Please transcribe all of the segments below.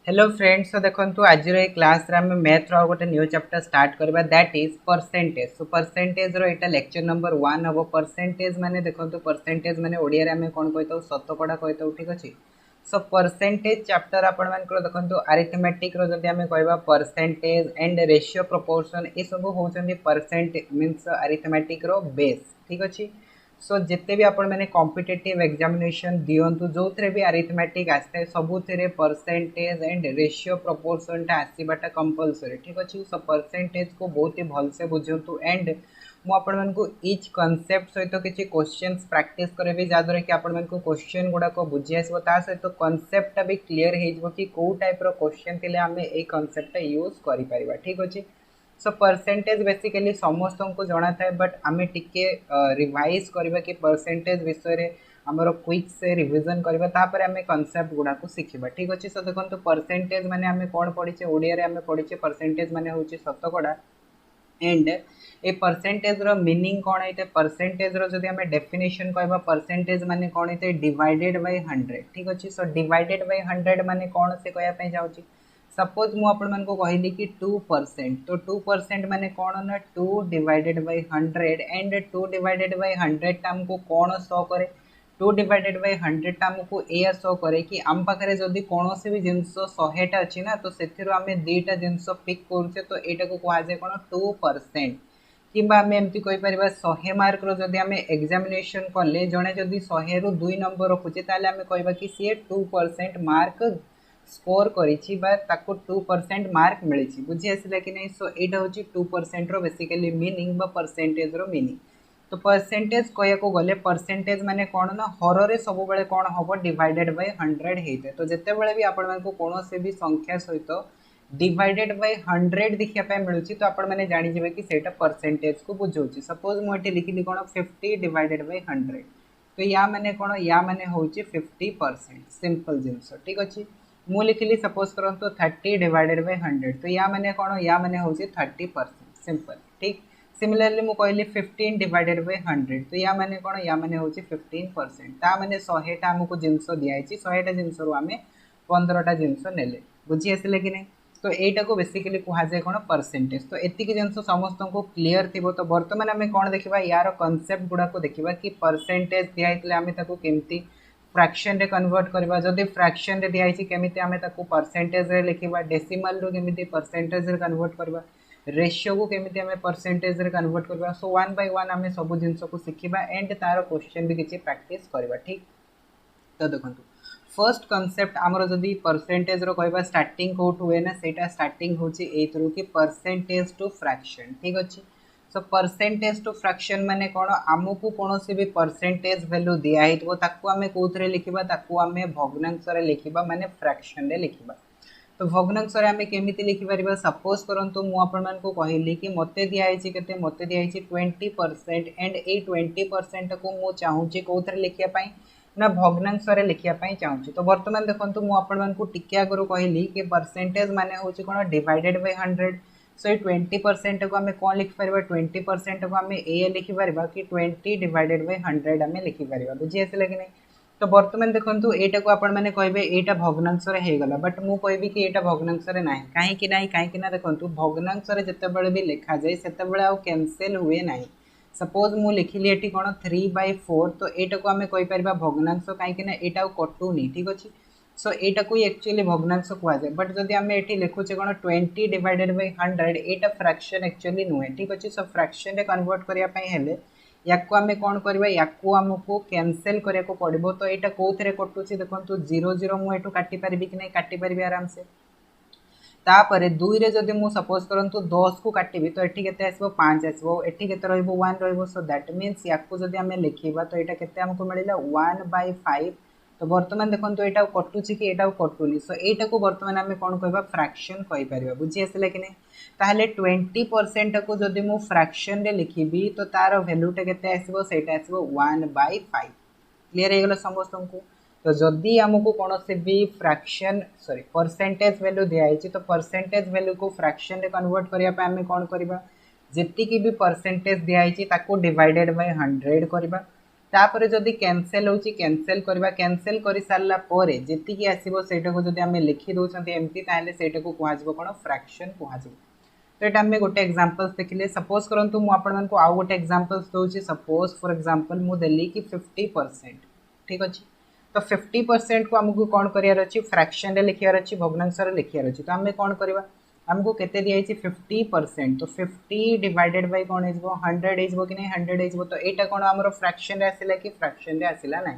Hello friends, तो देखो आज क्लास रे आम मैथ रो गोटे न्यू चैप्टर स्टार्ट करबा that is percentage. So percentage रो एटा लेक्चर नंबर 1 हबो। परसेंटेज माने देखो परसेंटेज माने ओडिया रे आम कोन कहतो शतकड़ा कहतो, ठीक अछि। सो परसेंटेज चैप्टर आपण मान को देखो अरिथमेटिक रो जदी आम कहबा परसेंटेज एंड रेशियो प्रोपोर्शन ए सब होचंदी परसेंट मींस अरिथमेटिक रो बेस, ठीक अछि। सो जिते भी आपण मैंने कॉम्पिटिटिव एग्जामिनेशन दियंतु जो थे भी अरिथमेटिक आसता है सबू परसेंटेज एंड रेशियो प्रोपोर्शन टा आसवाटा कंपलसरी, ठीक अच्छे। सो परसेंटेज को बहुत ही भलसे बुझंतु एंड मुझे इच कनसेप्ट सहित किसी क्वेश्चंस प्रैक्टिस करेबी जहाँद्वारा कि आपण मानकु क्वेश्चन गुड़ाक बुझी आसो सहित कनसेप्टा भी क्लीयर हो कि कौ टाइप क्वेश्चन थे आम ये कनसेप्टा यूज कर, ठीक अच्छे। सो परसेंटेज बेसिकली समस्त को जना था, बट आम टिके रिवाइज करबा कि परसेंटेज विषय आमर क्विक से रिविजन करबा तापर आम कनसेप्ट गुड़ाक शिखा, ठीक अच्छे। सो देखो परसेंटेज माने आम कौन पढ़ीचे ओडिया रे आम पढ़ीचे परसेंटेज माने होची शतकड़ा एंड ए परसेंटेज रो मीनिंग कौन है। परसेंटेज रो जदि आम डेफिनेशन कहबा परसेंटेज माने कौन है डिवाइडेड बाय 100, ठीक अच्छे। सो डिवाइडेड बाय 100 माने कौन से कहया जाऊँगी। सपोज मुझे कहली कि 2%, तो 2% माने कौन ना 2 divided by 100 and 2 divided by 100 आमको कौन शो करे 2 डिवाइडेड बाय 100 आमको या शो करे कि आम पाखे जदि कौन से भी जिनस 100टा अच्छी ना तो से आम दुईटा जिनस पिक करुचे तो यहाँ को कहुए कौन 2%। कि आम एमती कहीपर 100 मार्क रदि आम एग्जामिनेशन कले जड़े जदि 100 रु 2 नंबर रखुचे आम कह कि सी 2% मार्क स्कोर करिछि बा ताको 2% मार्क मिली, बुझी आसला कि नहीं। सो यहाँ हूँ 2% रो बेसिकली मीनिंग बा परसेंटेज रो मीनिंग। तो परसेंटेज कहया को गले परसेंटेज माने कौन ना हर रे सब बेले कौन हम डिवाइडेड बाय 100 होता है। तो जिते बड़े भी आपण कौन से भी संख्या सहित डिवाइडेड बाय 100 देखा मिलूँ तो आपण मैंने जानीजे कि सेटा परसेंटेज को बुझाऊँ। सपोज मुझे लिखिली कौन 50 डिवाइडेड बाय 100, तो या माने कौन या माने हूँ 50% सिंपल जिनस, ठीक अच्छे। मु लिखिली सपोज करंतु 30 डिवाइडेड बाय 100, तो या माने कौन या माने हूँ 30% सिंपल, ठीक। सिमिलरली मु कहली 15 डिवाइडेड बाय 100, तो या माने कौन या माने हूँ 15%। ता माने 100टा आमको जिनस दिखाई 100टा जिनस आम 15टा जिनस नेले, बुझी आसले कि नहीं। तो यहाँ को बेसिकली कहुए कौन परसेंटेज। तो एतिक जिन समस्त को क्लीयर थी। तो बर्तमान आम कौन देखा यार कनसेप्ट गुड़ाक देखा कि परसेंटेज दिखाई आम केमती फ्रैक्शन रे कन्वर्ट करबा, जदि फ्रैक्शन रे दिखाई केमिति आमे ताको परसेंटेज रे लिखिबा, डेसिमल रो केमिति परसेंटेज रे कन्वर्ट करबा, रेशियो को केमिति आमे परसेंटेज रे कन्वर्ट करबा। सो वन बाय वन आमे सब जिंस को सिखिबा एंड तार क्वेश्चन भी किछि प्रैक्टिस करबा, ठीक। तो देखंतु फर्स्ट कॉन्सेप्ट आमर जदि परसेंटेज रो कहबा स्टार्टिंग कोठ हुए ना सेटा स्टार्टिंग होची एथरू कि परसेंटेज टू फ्रैक्शन, ठीक अछि। सो परसेंटेज टू फ्रैक्शन माने कौन आमको कौन से भी परसेंटेज वैल्यू दिखाई ताकू आम कौन लिखा ताकू आम भग्नांश लिखा माने फ्रैक्शन रे लिखा। तो भग्नांश आम केमी लिखिपर सपोज करूँ मुझे कहली कि मत दिखाई के मत दिखाई 20% एंड ये 20% को मुझे चाहूँगी कौन लिखापी ना भग्नांश लिखापी चाहूँगी। तो बर्तमान देखो मुझे आगुरी कहली कि परसेंटेज माने हूँ कौन डिवाइडेड बाय 100। सो 20% को आम कौन लिखिपर 20% को आम ए लिखिपर कि 20 डिवाइडेड बाय 100 आम लिखिपर, बुझी आसला कि नहीं। तो बर्तमान देखो यहाँ को आपण मैंने कहे यहाँ भग्नांश होगा, बट मुझे कहबी कि यहाँ भग्नांश ना कहीं देखो भग्नांश जिते भी लिखा जाए से कैंसल हुए ना। सपोज मु लिखिली ये कौन 3/4, तो यहाँ को आम कहीपर भग्नांश कहीं यहाँ कटुनी, ठीक अच्छे। सो यहाँ को एक्चुअली भग्नांश कहुए, बट जब आम ये लिखुचे कौन 20 डिवाइडेड बाय 100 यहाँ फ्रैक्शन एक्चुअली नुहे, ठीक अच्छे। सो फ्रैक्शन रे कन्वर्ट करने या आम कौन करवा या आमको कैंसल करा पड़ो। तो यहाँ कौन कटुची देखो 0 0 मुझे काटी पारि कि नहीं, काटी पारि आराम से। तापर 2 रे जदि मु सपोज करंतु 10 को काटिबी तो एठी केते आसबो 5 आसबो, एठी केते रहइबो 1 रहइबो। सो दैट मींस याकू जदि हमें लिखिबा तो एटा केते हमको मिलिला 1/5। तो वर्तमान देखंतु एटा कटुची कि एटा कटुनी। सो एटा को वर्तमान हमें कोन कहबा फ्रैक्शन कहि परिबा, बुझी आसला कि नहीं। ताहले 20% को जदि मु फ्रैक्शन रे लिखिबी तो तार वैल्यूटा केते आसबो सेटा आसबो 1/5। क्लियर हो गला समस्त को। तो जदि आमको कौन से भी फ्रैक्शन सॉरी परसेंटेज वैल्यू दिखाई तो परसेंटेज वैल्यू को फ्रैक्शन रे कन्वर्ट करने आम कौन करवा जी भी परसेंटेज दिखाई ताको डिवाइडेड बाय 100 करवा। तापर जदि कैंसल होची कैंसल करबा कैंसल करि सारला परे जेति की आसीबो सेटा को जदि हमें लिखि दोछंती एमती ताले सेटा को कुआजबो कोन फ्रैक्शन कुआजबो। तो एटा हमें गोटे एग्जांपल्स देखिले सपोज करंतु मु आपन को आउ गोटे examples Dochi suppose for example मु देली कि 50% ठीक अछि। तो 50% को हमको कौन करियार अछि फ्रैक्शन रे लिखियार अछि भग्नांश रे लिखियार अछि। तो हमें कौन करबा हमको केते दिया अछि 50%। तो 50 डिवाइडेड बाय कौन हेजबो 100 हेजबो कि नहीं 100 हेजबो। तो एटा कौन हमरो फ्रैक्शन रे आसिला कि फ्रैक्शन रे आसिला नहीं।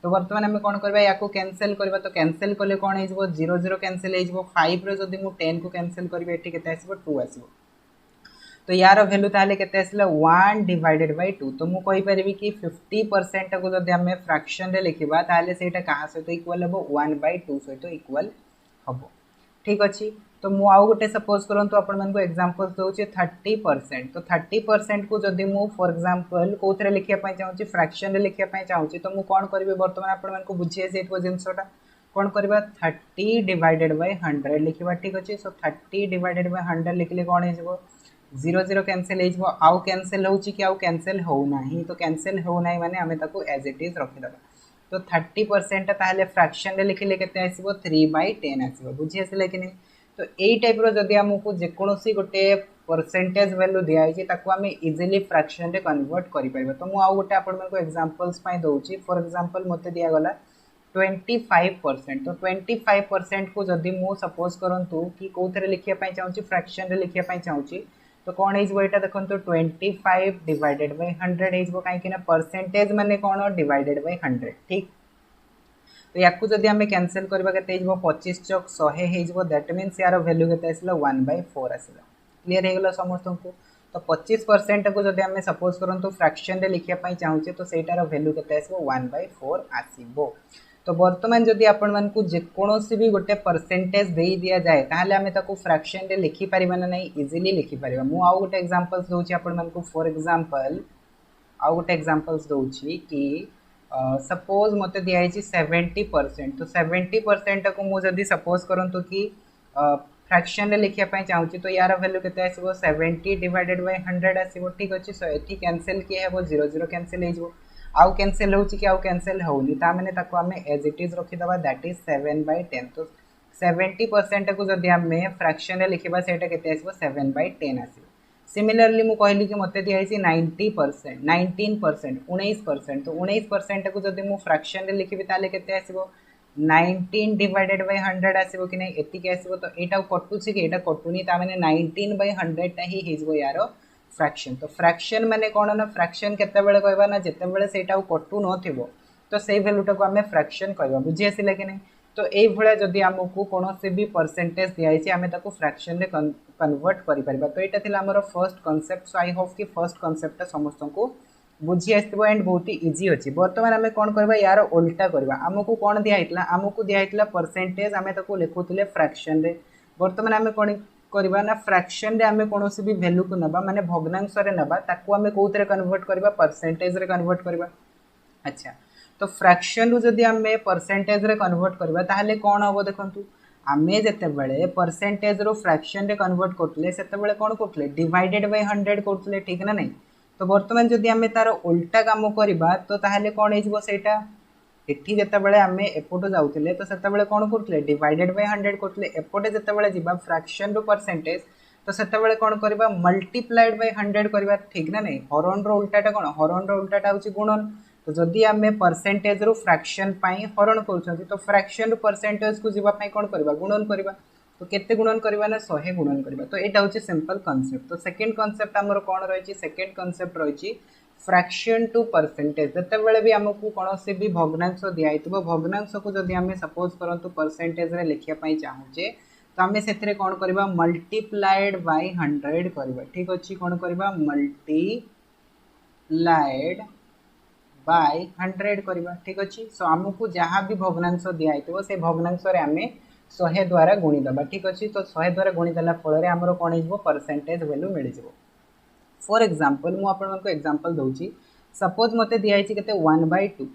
तो वर्तमान हमें कौन करबा याको कैंसिल करबा। तो कैंसिल करले कौन हेजबो 0 0 कैंसिल हेजबो 5 रे जदी मु 10 को कैंसिल करबे एठी केते आसीबो 2 आसीबो। तो यार वैल्यू ताले केते आसिला 1 डिवाइडेड बाय 2। तो मु कहि परिबी कि 50% को जदी हमें फ्रैक्शन रे लिखिबा ताले सेटा कहा सहित इक्वल हबो 1/2 सहित इक्वल हबो ठीक अछि। तो मु आउ गोटे सपोज करंतु आपण मन को एग्जांपल दोचे 30%। तो 30% को जदी मु फॉर एग्जांपल कोथरे लिखिया पय चाहूची फ्रैक्शन रे लिखिया पय चाहूची तो मु कोन करबे वर्तमान आपण मन को बुझिए सेतो जिंसटा कोन करबा 30 डिवाइडेड बाय 100 लिखिबा ठीक अछि। सो 30 डिवाइडेड बाय 100 लिखले कोन हेजबो 0 0 कैंसिल हेजबो आउ कैंसिल होउची कि आउ कैंसिल हो नाही। तो कैंसिल हो नाही माने हमें ताको एज इट इज रखि दबा। तो 30% ताहले फ्रैक्शन रे लिखिले केते आसीबो 3/10 आसीबो बुझि आसिले कि नहीं। तो एई टाइप रो जदी हमकु जे कोनोसी गोटे परसेंटेज वैल्यू दिया है ताको हमें इजीली फ्रैक्शन रे कन्वर्ट करि परबा। तो मु आउ गोटे आपण मन को एग्जांपल्स पय दोउची फॉर एग्जांपल मते दिया गला 25%। तो 25% को जदी मु सपोज करंतु कि कोथरे लिखिया पय चाहूची फ्रैक्शन रे लिखिया पय चाहूची तो कौन हेजबो एटा देखंतु 25 डिवाइडेड बाय 100 हेजबो काहे कि ना परसेंटेज माने कोन डिवाइडेड बाय 100 ठीक। तो याकू जदी हमें कैंसिल करबा केते हेजबो 25 चौक 100 हेजबो दैट मींस यार वैल्यू केते आसिला 1/4 आसिला क्लियर हे गेला समस्त को। तो 25% को जदी हमें सपोज करंतु फ्रैक्शन रे लिखिया पय चाहूचे तो सेटार वैल्यू केते आसीबो 1/4 आसीबो। तो वर्तमान जदी आपण मन को जे कोनोसी भी गोटे परसेंटेज देई दिया जाए ताहले हमें ताको फ्रैक्शन रे लिखि परिबा ना नहीं इजीली लिखि परिबा। मु आउ गोटे एग्जांपल्स दोची आपण मन को फॉर एग्जांपल आउ गोटे एग्जांपल्स दोची कि सपोज मते दिया है 70%। तो 70% को मु जदी सपोज करंतु कि फ्रैक्शन रे लिखिया पय चाहूची तो यार वैल्यू केते आसीबो 70 डिवाइडेड बाय 100 आसीबो ठीक अछि। सो एठी कैंसिल किए हेबो 0 0 कैंसिल हेजबो आउ कैंसिल होउची कि आउ कैंसिल होउनी ता माने ताको हमें एज इट इज रखि दबा दैट इज 7/10। तो 70% को जदी हमें फ्रैक्शन रे लिखिबा सेटा केते आसीबो 7/10 आसीबो। सिमिलरली मु कहली कि मते दिया है 90% 19% 19%। तो 19% को जदी मु फ्रैक्शन रे लिखिबि ताले केते आसीबो 19 डिवाइडेड बाय 100 आसीबो कि नहीं एति के आसीबो। तो एटा कटुची कि एटा कटुनी ता माने 19/100 ता ही हेजबो यारो फ्रैक्शन। तो फ्रैक्शन माने कोन ना फ्रैक्शन केते बेले कहबा ना जेते बेले सेटा कटु नथिबो तो सेई वैल्यूटा को हमें फ्रैक्शन कहबा बुझि आसिले कि नहीं। तो एई भळा जदी हमकु कोनोसे भी परसेंटेज दिया है हमें ताको फ्रैक्शन रे कन्वर्ट करि परबा। तो एटा थिला हमर first concept. So I hope कि फर्स्ट कांसेप्ट समस्त को बुझी आसथिबो एंड बहुत ही इजी अछि। वर्तमान हमें कोन करबा यार उल्टा करबा हमकु कोन दिया हितला हमकु दिया हितला परसेंटेज हमें ताको लिखुथिले फ्रैक्शन रे। वर्तमान हमें कोन करबा ना फ्रैक्शन रे हमें कोनोसे भी वैल्यू को नबा माने भग्नांश रे नबा ताको हमें कोथरे कन्वर्ट करबा परसेंटेज रे कन्वर्ट करबा। अच्छा तो फ्रैक्शन रु जदी हमें परसेंटेज रे कन्वर्ट करबा ताहले कोन हबो देखंतु आमे जेते बेले परसेंटेज रो फ्रैक्शन रे कन्वर्ट करतले सेते बेले कोन करतले डिवाइडेड बाय 100 करतले ठीक ना नहीं। तो वर्तमान जदी हमें तार उल्टा काम करबा तो ताहले कोन हेजबो सेटा एठी जेते बेले हमें एपोटो जाउतले तो सेते बेले कोन करतले डिवाइडेड बाय 100 करतले एपोटे जेते बेले जिबा फ्रैक्शन रो परसेंटेज तो सेते बेले कोन करबा मल्टीप्लाइड बाय 100 करबा ठीक ना नहीं। हरण रो उल्टाटा कोन हरण रो उल्टाटा होची गुणन। तो जदी हमें परसेंटेज रो फ्रैक्शन पाई हरण करछंती तो फ्रैक्शन रो परसेंटेज को जिबा पाई कोन करबा गुणन करबा। तो केते गुणन करबा ना 100 गुणन करबा। तो एटा होची सिंपल कांसेप्ट। तो सेकंड कांसेप्ट हमर कोन रहिची सेकंड कांसेप्ट रहिची फ्रैक्शन टू परसेंटेज। जते बेले भी हमकु कोनोसे भी भग्नांश दिया हितबो भग्नांश को जदी हमें सपोज करंतु परसेंटेज रे लिखिया पाई चाहूचे तो हमें सेथरे कोन करबा मल्टीप्लाइड बाय 100 करबा ठीक अछि। कोन करबा मल्टीप्लाइड बाय 100 करबा ठीक अछि। सो हमकु जहां भी भग्नांश दिया हितबो से भग्नांश रे हमें 100 द्वारा गुणी दबा ठीक अछि। तो 100 द्वारा गुणी दला फल रे हमरो कोन हिजबो परसेंटेज वैल्यू मिलि जिवो। फॉर एग्जांपल मु आपन को एग्जांपल दोउची सपोज मते दिया हिची केते 1/2।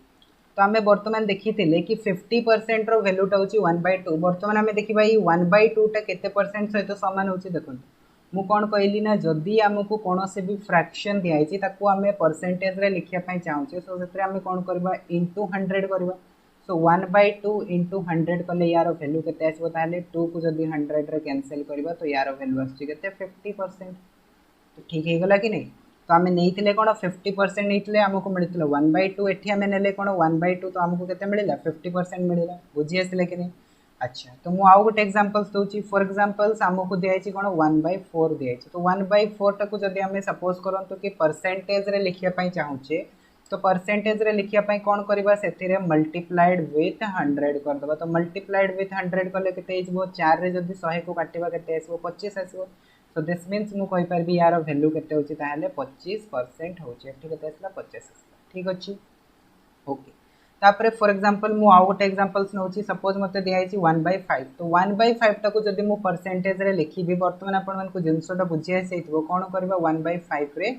तो हमें वर्तमान देखिथिले कि 50% रो वैल्यू टा होची 1/2। वर्तमान हमें देखिबा ई 1/2 टा केते परसेंट सहित समान होची देखंतु मु कौन कहली ना जदि आमको कौन से भी फ्रैक्शन दिखाई ताकू आम परसेंटेज रे लिखापी चाहूचे सो से आम कौन करवा इंटू 100 करवा सो 1/2 इंटू 100 कले यार वैल्यू के आसो ताले 2 को जब 100 रे कैंसिल करवा तो यार वैल्यू आसुची केते 50%। तो ठीक है गला कि नहीं। तो आम नहीं कौन 50% नहीं आमको मिलता 1/2 एटी आम ने कौन 1/2 तो आमको के मिलला 50% मिलला बुझी आसले कि नहीं। अच्छा तो मुझे आउ गोटे एग्जांपल्स दूची फॉर एग्जांपल्स आमको दिखाई कौन 1/4 दिखाई तो 1/4 टाक जब आम सपोज करूँ कि परसेंटेज रे लिखापी चाहूचे तो परसेंटेज रे लिखापी कौन करवा से मल्टीप्लाइड विथ 100 करदे तो मल्टीप्लाइड विथ 100 कले के 4 रे जब 100 को काटिबा के 25 आसो सो दिस मीन्स मुझे कहींपारि यार भैल्यू के 25% होचे ठीक है 50 ठीक अच्छे ओके। तापर फॉर एग्जांपल मु आउ गोटे एग्जांपल्स नौची सपोज मते दिखाई 1/5 तो 1/5 टाक जब मु परसेंटेज रे लिखी बर्तमान आपको जिनसटा बुझी आसी कौन करवा 1/5 रे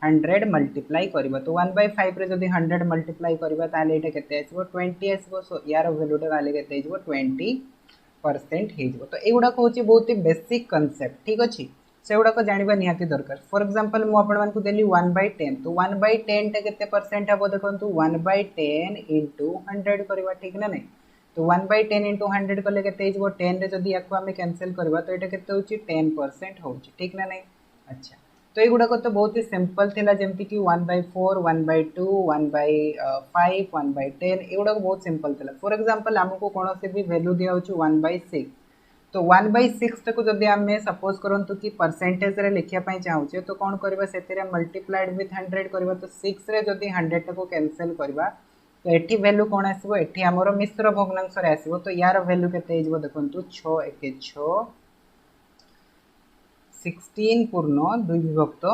100 मल्टीप्लाई करवा तो 1/5 रे जब 100 मल्टीप्लाई करवा ताले एटा केते आसीबो 20 आसीबो सो यार वैल्यूटा ताले केते आसीबो 20% हो तो एगुड़ा हूँ बहुत ही बेसिक कनसेप्ट ठीक अच्छे से गुड़ाक जानवा निहाती दरकार फॉर एग्जांपल मुझे देली 1/10 तो 1/10 टा केते परसेंट हम देखो 1/10 इंटू 100 करवा ठीक ना नहीं तो 1/10 इंटू 100 कले के 10 रे जदि याको आम कैंसिल करवा तो ये केते होची 10% होची ठीक ना नहीं। अच्छा तो ये गुड़ाक तो बहुत ही सिंपल थिला जेमती कि 1/4 1/2 1/5 1/10 एगुड़ाक बहुत सिंपल थिला फॉर एग्जांपल आमको कौन से भी वैल्यू दिया होची 1/6 तो 1/6 टाक जब आम सपोज करूँ कि परसेंटेज रे लिखापी चाहूचे तो कौन करवा से मल्टीप्लाइड विथ 100 करवा तो 6 रे जब 100 टाक कैंसिल करवा तो ये वैल्यू कौन आसो ये आमर मिश्र भग्नांश आसो तो यार वैल्यू के देखो 6 1 6 16 पूर्ण 2 विभक्त।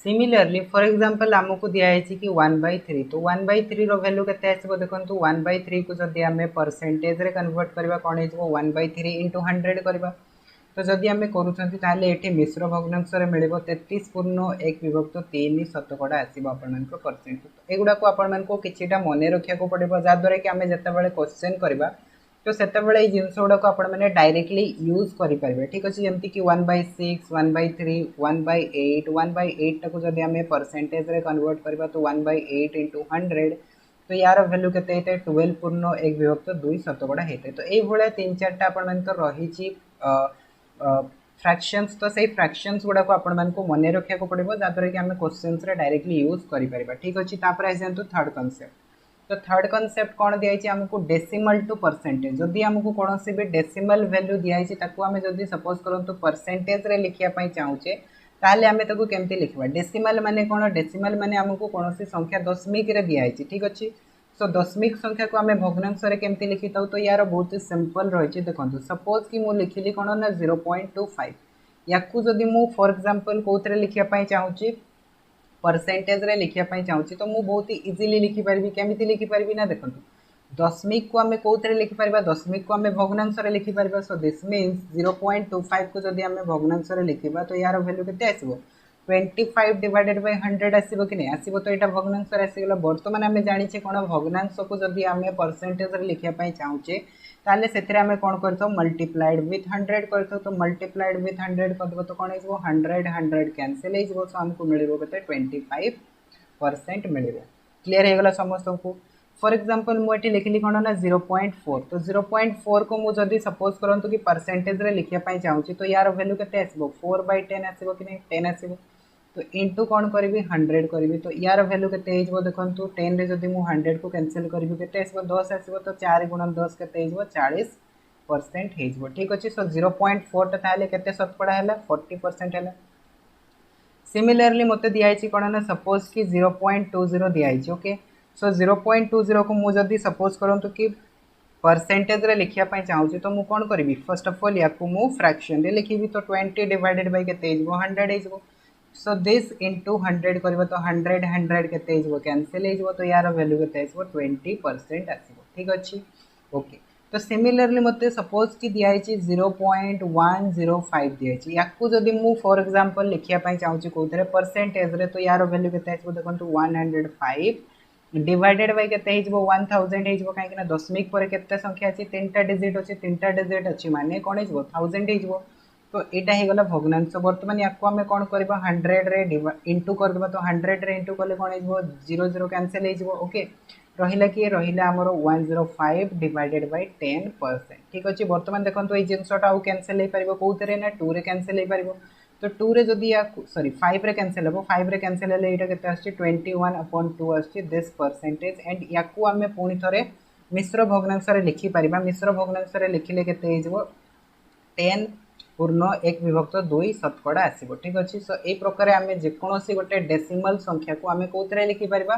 सिमिलरली फॉर एग्जांपल आमको दिखाई कि 1/3 तो 1/3 रो वैल्यू के देखो 1/3 को जब आम परसेंटेज रे कन्वर्ट करवा कौन हो 1/3 इंटू 100 करवा तो जदि आम करें मिश्र भग्नांश मिल 33 पूर्ण 1 विभक्त 3 शतकड़ा आसो आपण परसेंट तो युवा को आपण कि मन रखा पड़ो जहाँद्वारा कि आम जिते क्वेश्चन करवा तो से जिनस गुड़ाक आपने डायरेक्टली यूज करेंगे ठीक अच्छे जमती कि 1/6 1/3 1/8 1/8 टाक जब आम परसेंटेज रे कन्वर्ट करवा तो 1/8 इंटू 100 तो यार वैल्यू के 12 पूर्ण 1 विभक्त 2 शतकड़ा होता है तो ये 3-4टा आपण रही फ्रैक्शंस तो से फ्रैक्शंस गुड़ाक आपण मन रखा पड़ो जहाँद्वारा कि आम क्वेश्चन डायरेक्टली यूज करें ठीक अच्छे आसतु थर्ड कनसेप्ट तो थर्ड कनसेप्ट कौन दिखाई आमको डेसिमल टू परसेंटेज जदि आमको कौन से भी डेसिमल वैल्यू दिखाई आम जब सपोज करूँ तो परसेंटेज रे लिखापी चाहूचे ताहले आम ताको केमती लिखा डेसिमल माने कौन डेसिमल माने आमको कौन सी संख्या दशमिक रे दिखाई ठीक अच्छे सो दशमिक संख्या को आम भग्नांश केमती लिखी था तो यार बहुत ही सिंपल रही देखो सपोज कि मुझे लिखिली कौन ना 0.25 या जदि मु फॉर एग्जांपल कौन लिखापी चाहूँगी परसेंटेज रे लिखापी चाहूँगी तो मुझे बहुत ही इजिली लिखिपारि केमी लिखिपारि ना देखो दशमिक को आम कौन लिखिपार दशमिक को आम भग्नांश लिखिपार सो दिस मीन्स 0.25 को जब आम भग्नांश लिखा तो यार वैल्यू के आसो 25 डिवाइडेड बाय 100 आसो कि नहीं आसो तो यहाँ भग्नांश आसीगला बर्तमान आम जाचे कौन भग्नांश को जब आम परसेंटेज लिखापी चाहूचे ताले से कौन कर मल्टीप्लाइड विथ 100 कर तो मल्टीप्लाइड विथ 100 कर तो कौन हो 100 कैंसिल हो आमको मिल 25% मिल क्लीयर हो गला समस्त को फॉर एग्जांपल मुझे लिखिली कौन ना 0.4 तो 0.4 को मुझे सपोज करूँ कि परसेंटेज रे लिखापी चाहूँगी तो यार वैल्यू के आसो 4/10 आसो कि नहीं 10 आसो तो इंटू कौन करी 100 करी तो यार वैल्यू के देखो 10 रे जब मुझे 100 को कैंसिल करी के आसो 10 आसो तो 4 × 10 के 40% हो ठीक अच्छे सो 0.4 के शतकड़ा है 40% है। सिमिलरली मत दिखाई कौन ना सपोज कि 0.20 दिखाई ओके सो 0.20 को मुझे सपोज करूँ कि परसेंटेज रे लिखापी चाहूँगी तो मुझे कौन करी फर्स्ट ऑफ ऑल या फ्रैक्शन लिखी तो 20 डिवाइडेड बाय के 100 हो सो दिस इंटू 100 कर तो 100 के कैंसिल हो तो यार वैल्यू के 20% आसो ठीक अच्छे ओके। तो सिमिलरली मत सपोज कि दिखाई 0.105 दिखाई या जदि मु फॉर एग्जांपल लिखापी चाहूँगी कौन परसेंटेज रे तो यार वैल्यू के देखो 105 डिवाइडेड बाय केते हेजबो 1000 हेजबो काहे कि ना दशमिक पर केते संख्या अछि तीनटा डिजिट अछि माने कोन हेजबो 1000 हेजबो तो एटा हे गला भग्नांश वर्तमान याको हमें कोन करबा 100 रे इनटू कर देबा तो 100 रे इनटू करले कोन हेजबो 0 0 कैंसिल हेजबो ओके रहिला कि रहिला हमर 105 डिवाइडेड बाय 10% ठीक अछि वर्तमान देखंतो ए जिंसटा आउ कैंसिल हे परिबो कोउतरे ना 2 रे कैंसिल हे परिबो तो 2 रे जदी या सॉरी 5 रे कैंसिल हेबो 5 रे कैंसिल हेले एटा केते आछि 21/2 आछि दिस परसेंटेज एंड याकू हमें पुनी थरे मिश्र भग्नांश रे लिखि परिबा मिश्र भग्नांश रे लिखिले केते हेजबो 10 पूर्ण 1 विभक्त 2 शतकड़ा आसीबो ठीक अछि सो ए प्रकार हमें जे कोनोसी गोटे डेसिमल संख्या को हमें कोउतरे लिखि परिबा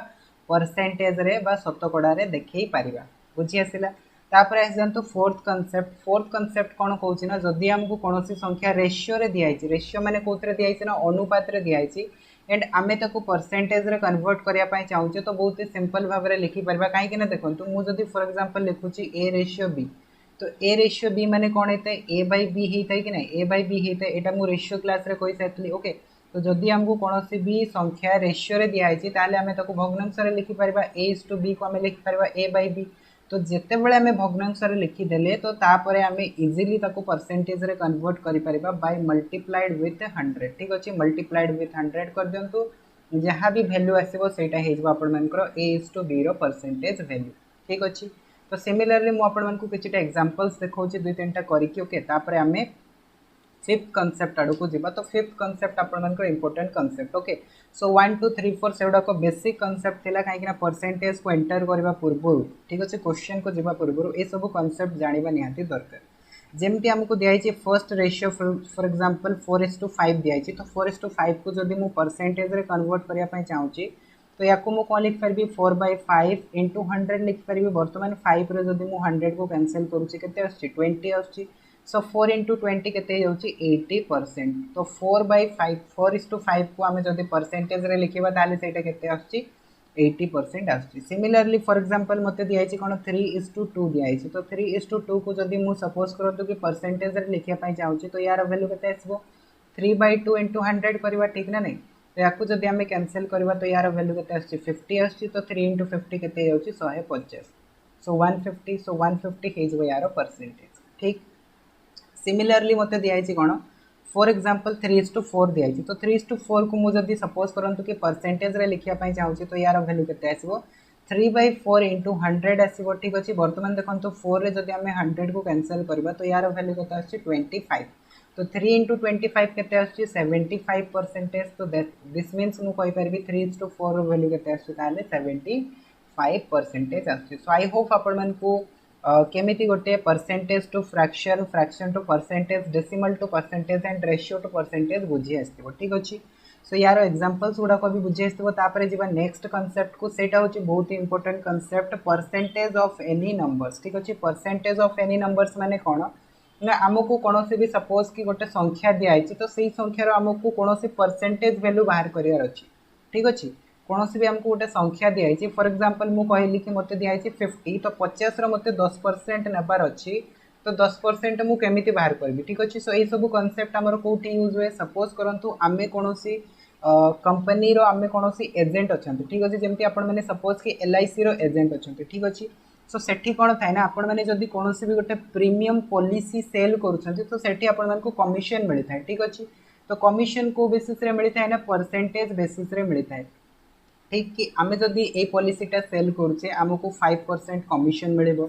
परसेंटेज रे बा शतकड़ा रे देखै परिबा बुझी आसिला तापर आसजंतु फोर्थ कांसेप्ट कोन कहउछि ना जदी हमकु कोनोसी संख्या रेशियो रे दियाइछि रेशियो माने कोउतरे दियाइछि ना अनुपात रे दियाइछि एंड आमे ताको परसेंटेज रे कन्वर्ट करिया पई चाहउछे तो बहुत ही सिंपल भाव रे लिखि परबा काहे कि ना देखंतु मु जदी फॉर एग्जांपल लिखुछि a रेशियो b तो a रेशियो b माने कोन हेतै a by b हेतै कि नै a by b हेतै एटा मु रेशियो क्लास रे कहि साथली ओके तो जदी हमकु कोनोसी भी संख्या रेशियो रे दियाइछि ताले आमे ताको भग्नांश रे लिखि परबा a/b को आमे लिखि परबा a by b तो जिते बेले आमे भग्नांश रे लिखि देले तो तापरे आमे इजीली ताको परसेंटेज रे कन्वर्ट करि परिबा बाय मल्टीप्लाइड विथ 100 ठीक अछि मल्टीप्लाइड विथ 100 कर दियंतु जहाँ भी वैल्यू आसीबो सेटा हेजबो आपण मानकर a/b रो परसेंटेज वैल्यू ठीक अछि तो सिमिलरली मु आपण मानकु किछटा एग्जांपल्स देखौछि दुई तीनटा करिकि ओके तापरे आमे फिफ्थ कांसेप्ट आड़ को जीवा तो फिफ्थ कांसेप्ट आपण मानकर इंपोर्टेंट कांसेप्ट ओके सो 1 2 3 4 सेउडा को बेसिक कांसेप्ट थिला काहे कि ना परसेंटेज को एंटर करबा पूर्व ठीक अछि क्वेश्चन को जीवा पूर्व ए सब कांसेप्ट जानिबा निहाती दरकार जेमति हमको दिया है फर्स्ट रेशियो फॉर एग्जांपल 4:5 दिया है तो 4:5 को जदी मु परसेंटेज रे कन्वर्ट करिया पई चाहूची तो याको मु कोन लिख परबी 4/5 * 100 लिख परबी वर्तमान 5 रे जदी मु 100 को कैंसिल करूची केते आछि 20 आछि सो 4 * 20 केते जाउची 80% तो 4/5 4:5 को हमें जदी परसेंटेज रे लिखिबा ताले सेटा केते आछि 80% आछि सिमिलरली फॉर एग्जांपल मते दिया है कोन 3:2 दिया है तो 3:2 को जदी मु सपोज करतो कि परसेंटेज रे लिखिया पई चाहूची तो यार वैल्यू केते आसीबो 3/2 * 100 करबा ठीक ना नहीं तो याकू जदी हमें कैंसिल करबा तो यार वैल्यू केते आछि 50 आछि तो 3 * 50 केते जाउची 150 सो 150 हे जबो यार परसेंटेज ठीक सिमिलरली मते दिया है कोन फॉर एग्जांपल 3:4 दिया है तो 3:4 को मु जदी सपोज करंतु कि परसेंटेज रे लिखिया पई चाहूची तो यार वैल्यू केते आसीबो 3/4 * 100 आसीबो ठीक अछि वर्तमान देखंतु 4 रे जदी हमें 100 को कैंसिल करबा तो यार वैल्यू केते आछि 25 तो 3 * 25 केते आछि 75% तो दिस मींस मु कहि परबी 3:4 रो वैल्यू केते आछि ताले 75% आछि सो आई होप आपण मन को केमिति गोटे percentage to fraction fraction to percentage decimal to percentage and ratio to percentage बुझी आसथिबो ठीक अछि सो यार एग्जांपल्स गुडा को भी बुझी आसथिबो तापरे जीवा नेक्स्ट कांसेप्ट को सेटा होची बहुत ही important concept percentage of any numbers ठीक अछि परसेंटेज ऑफ एनी नंबर्स माने कोन ना हमको कोनोसी भी सपोज कि गोटे संख्या दिया आइछि तो सेही संख्या रो हमको कोनोसी परसेंटेज वैल्यू बाहर करियार अछि ठीक अछि कोनोसी भी हमको गोटे संख्या दिया आइछि फॉर एग्जांपल मु कहली कि मते दिया आइछि 50 तो 50 रो मते 10% नेबार अछि तो 10% मु केमिति बाहर करबी ठीक अछि सो एई सब कांसेप्ट हमर कोठी यूज होय सपोज करंतु आमे कोनोसी कंपनी रो आमे कोनोसी एजेंट अछंती ठीक अछि जेमति आपण माने सपोज कि एलआईसी रो एजेंट अछंती ठीक अछि सो सेठी कोन थाय ना आपण माने जदी कोनोसी भी गोटे प्रीमियम पॉलिसी सेल करूछंती तो सेठी आपण मानकु कमिशन मिलि थाय ठीक अछि तो कमिशन को बेसिस रे मिलि थाय ना परसेंटेज बेसिस रे मिलि थाय ठीक कि आमे जदी ए पॉलिसीटा सेल करूचे हमको 5% कमिशन मिलिबो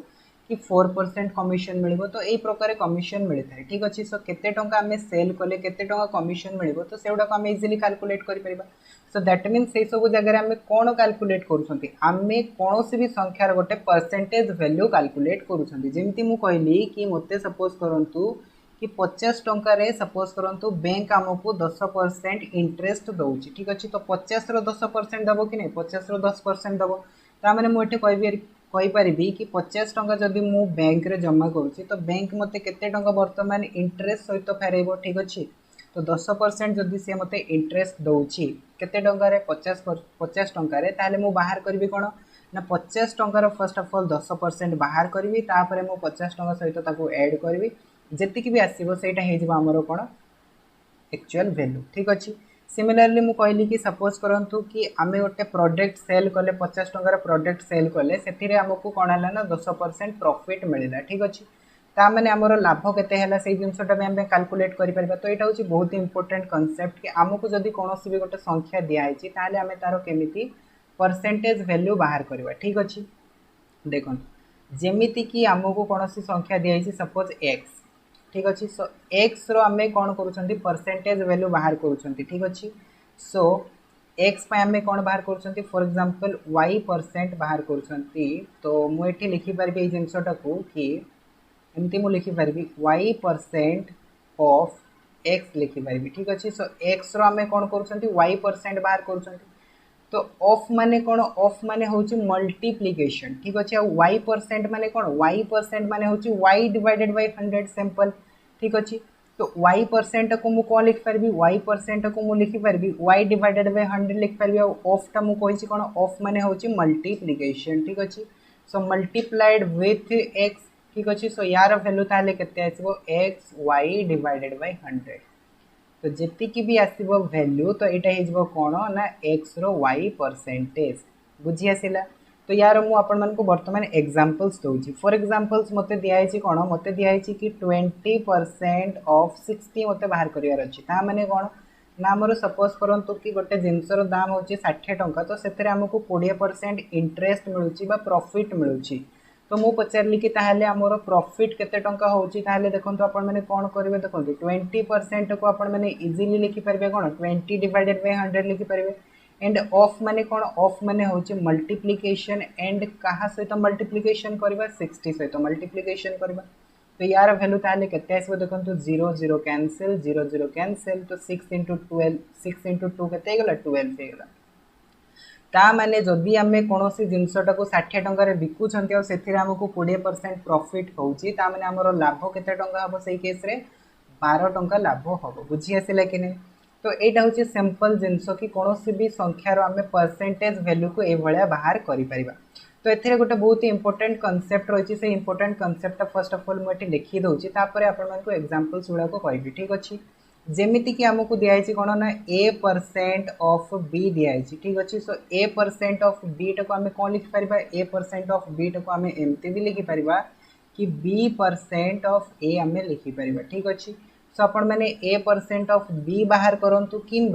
कि 4% कमिशन मिलिबो तो एई प्रकार कमिशन मिलि थाय ठीक अछि सो केते टंका आमे सेल कले केते टंका कमिशन मिलिबो तो सेउडा को आमे इजीली कैलकुलेट करि परिबा सो दैट मींस से सब जगह आमे कोन कैलकुलेट करूछंती आमे कोनोसी भी संख्यार गोटे परसेंटेज वैल्यू कैलकुलेट करूछंती जेमति मु कहली कि मते सपोज करंतु कि 50 टंका रे सपोज करंतु बैंक हमको 10% इंटरेस्ट दउची ठीक अछि तो 50 रो 10% दबो कि नै 50 रो 10% दबो ता माने मु एटे कहि परिबी कि 50 टंका जदी मु बैंक रे जमा करूची तो बैंक मते केते टंका वर्तमान इंटरेस्ट सहित फेरेबो ठीक अछि तो 10% जदी से मते इंटरेस्ट दउची केते टंका रे 50 टंका रे ताले मु बाहर करबी कोन ना 50 टंका रो फर्स्ट ऑफ ऑल 10% बाहर करबी तापरे मु 50 टंका सहित ताको ऐड करबी जेतिक भी आसीबो सेटा हे जबो हमरो कोन एक्चुअल वैल्यू ठीक अछि सिमिलरली मु कहली कि सपोज करंतु कि आमे गोटे प्रोडक्ट सेल कले 50 टंकार प्रोडक्ट सेल कले से आमको कौन है ना 10% प्रॉफिट मिलला ठीक अच्छे ता मैंने आमर लाभ केते हैला से जिनसटा भी आम कैलकुलेट करें तो यहाँ हूँ बहुत इंपोर्टेंट कनसेप्ट कि आमको जदि कौन भी गोटे संख्या दिखाई ताहले आम तार केमी परसेंटेज वैल्यू बाहर करवा ठीक अच्छे देखो जेमिति कि आमको कौन संख्या दिखाई सपोज एक्स ठीक अच्छे सो एक्स आम कौन कर परसेंटेज वैल्यू बाहर करुँच ठीक अच्छे सो एक्स आम कौन बाहर कर फॉर एग्जांपल वाई परसेंट बाहर कर तो मुझे लिखिपारि ये जिनसटा को कि एमती मुझे लिखिपारि वाई परसेंट ऑफ एक्स लिखिपारि ठीक अच्छे सो एक्स आम कौन कर वाई परसेंट बाहर कर तो ऑफ माने कौन ऑफ माने होची मल्टीप्लिकेशन ठीक अच्छे वाई परसेंट माने कौन वाई परसेंट माने होची वाई डिवाइडेड बाय 100 सिंपल ठीक अच्छे तो वाई परसेंट को मु कौन लिखिपारि वाई परसेंट को मु लिखिपारि वाई डिवाइडेड बाय 100 लिखिपारि ऑफ टा मु कहिछि कौन ऑफ माने होची मल्टीप्लिकेशन ठीक अच्छे सो मल्टीप्लाइड विथ एक्स ठीक अच्छे सो यार वैल्यू ताले केते आसीबो एक्स वाई डिवाइडेड बाय 100 तो जी भी आसो वैल्यू तो यहाँ हो कौन ना एक्स रो वाई परसेंटेज बुझी आसला तो यार मुझे बर्तमान एग्जांपल्स दूसरी फॉर एग्जांपल्स मत दिखाई कौन मत दिखाई कि 20% ऑफ 60 मत बाहर करार अच्छी मैंने कौन ना आमर सपोज करूँ कि गोटे जिनसर दाम हूँ 60 टंका तो से आमको 20% इंटरेस्ट मिलूँ प्रॉफिट मिलूँ तो मुझे पचारि कि ताहले आमर प्रॉफिट केते टंका होची ताहले देखंतु आपण माने कोन करिवे देखंतु 20% को आपण माने इजीली लिखि परबे कोन 20 डिवाइडेड बाय 100 लिखि परबे एंड ऑफ माने कोन ऑफ माने होची मल्टीप्लिकेशन एंड कहा सहित मल्टीप्लिकेशन करबा 60 सहित मल्टीप्लिकेशन करबा तो यार वैल्यू ताहले केते आसबो देखंतु 0 0 कैंसिल 0 0 कैंसिल तो 6 into 12 6 into 2 केते गेला 12 हे गेला ता माने जदि आम कौन जिनसटा को 60 टकर बिकुंट से आमको 20% प्रॉफिट होची ता माने आमर लाभ केते टंका हम से केस रे 12 टंका लाभ हम बुझी आसला कि नहीं तो यहाँ हूँ सिंपल जिनस कि कौन भी संख्यार आम परसेंटेज वैल्यू को ये बाहर करिपरिबा तो एथिरे गोटे बहुत ही इंपोर्टेंट कनसेप्ट रही से important concept first of all मुझे लिखी दूसरी आपको एग्जांपल्स गुड़ा कहबी ठीक अच्छे जेमिति कि आमको दिखाई कौन ना ए परसेंट ऑफ बी दिखाई ठीक अच्छे सो ए परसेंट ऑफ बी टाक आम कौन लिखिपर ए परसेंट ऑफ बी टाक आम एमती भी लिखिपर कि बी परसेंट ऑफ ए आम लिखिपर ठीक अच्छे सो आपण मैंने ए परसेंट ऑफ बी बाहर करूँ कि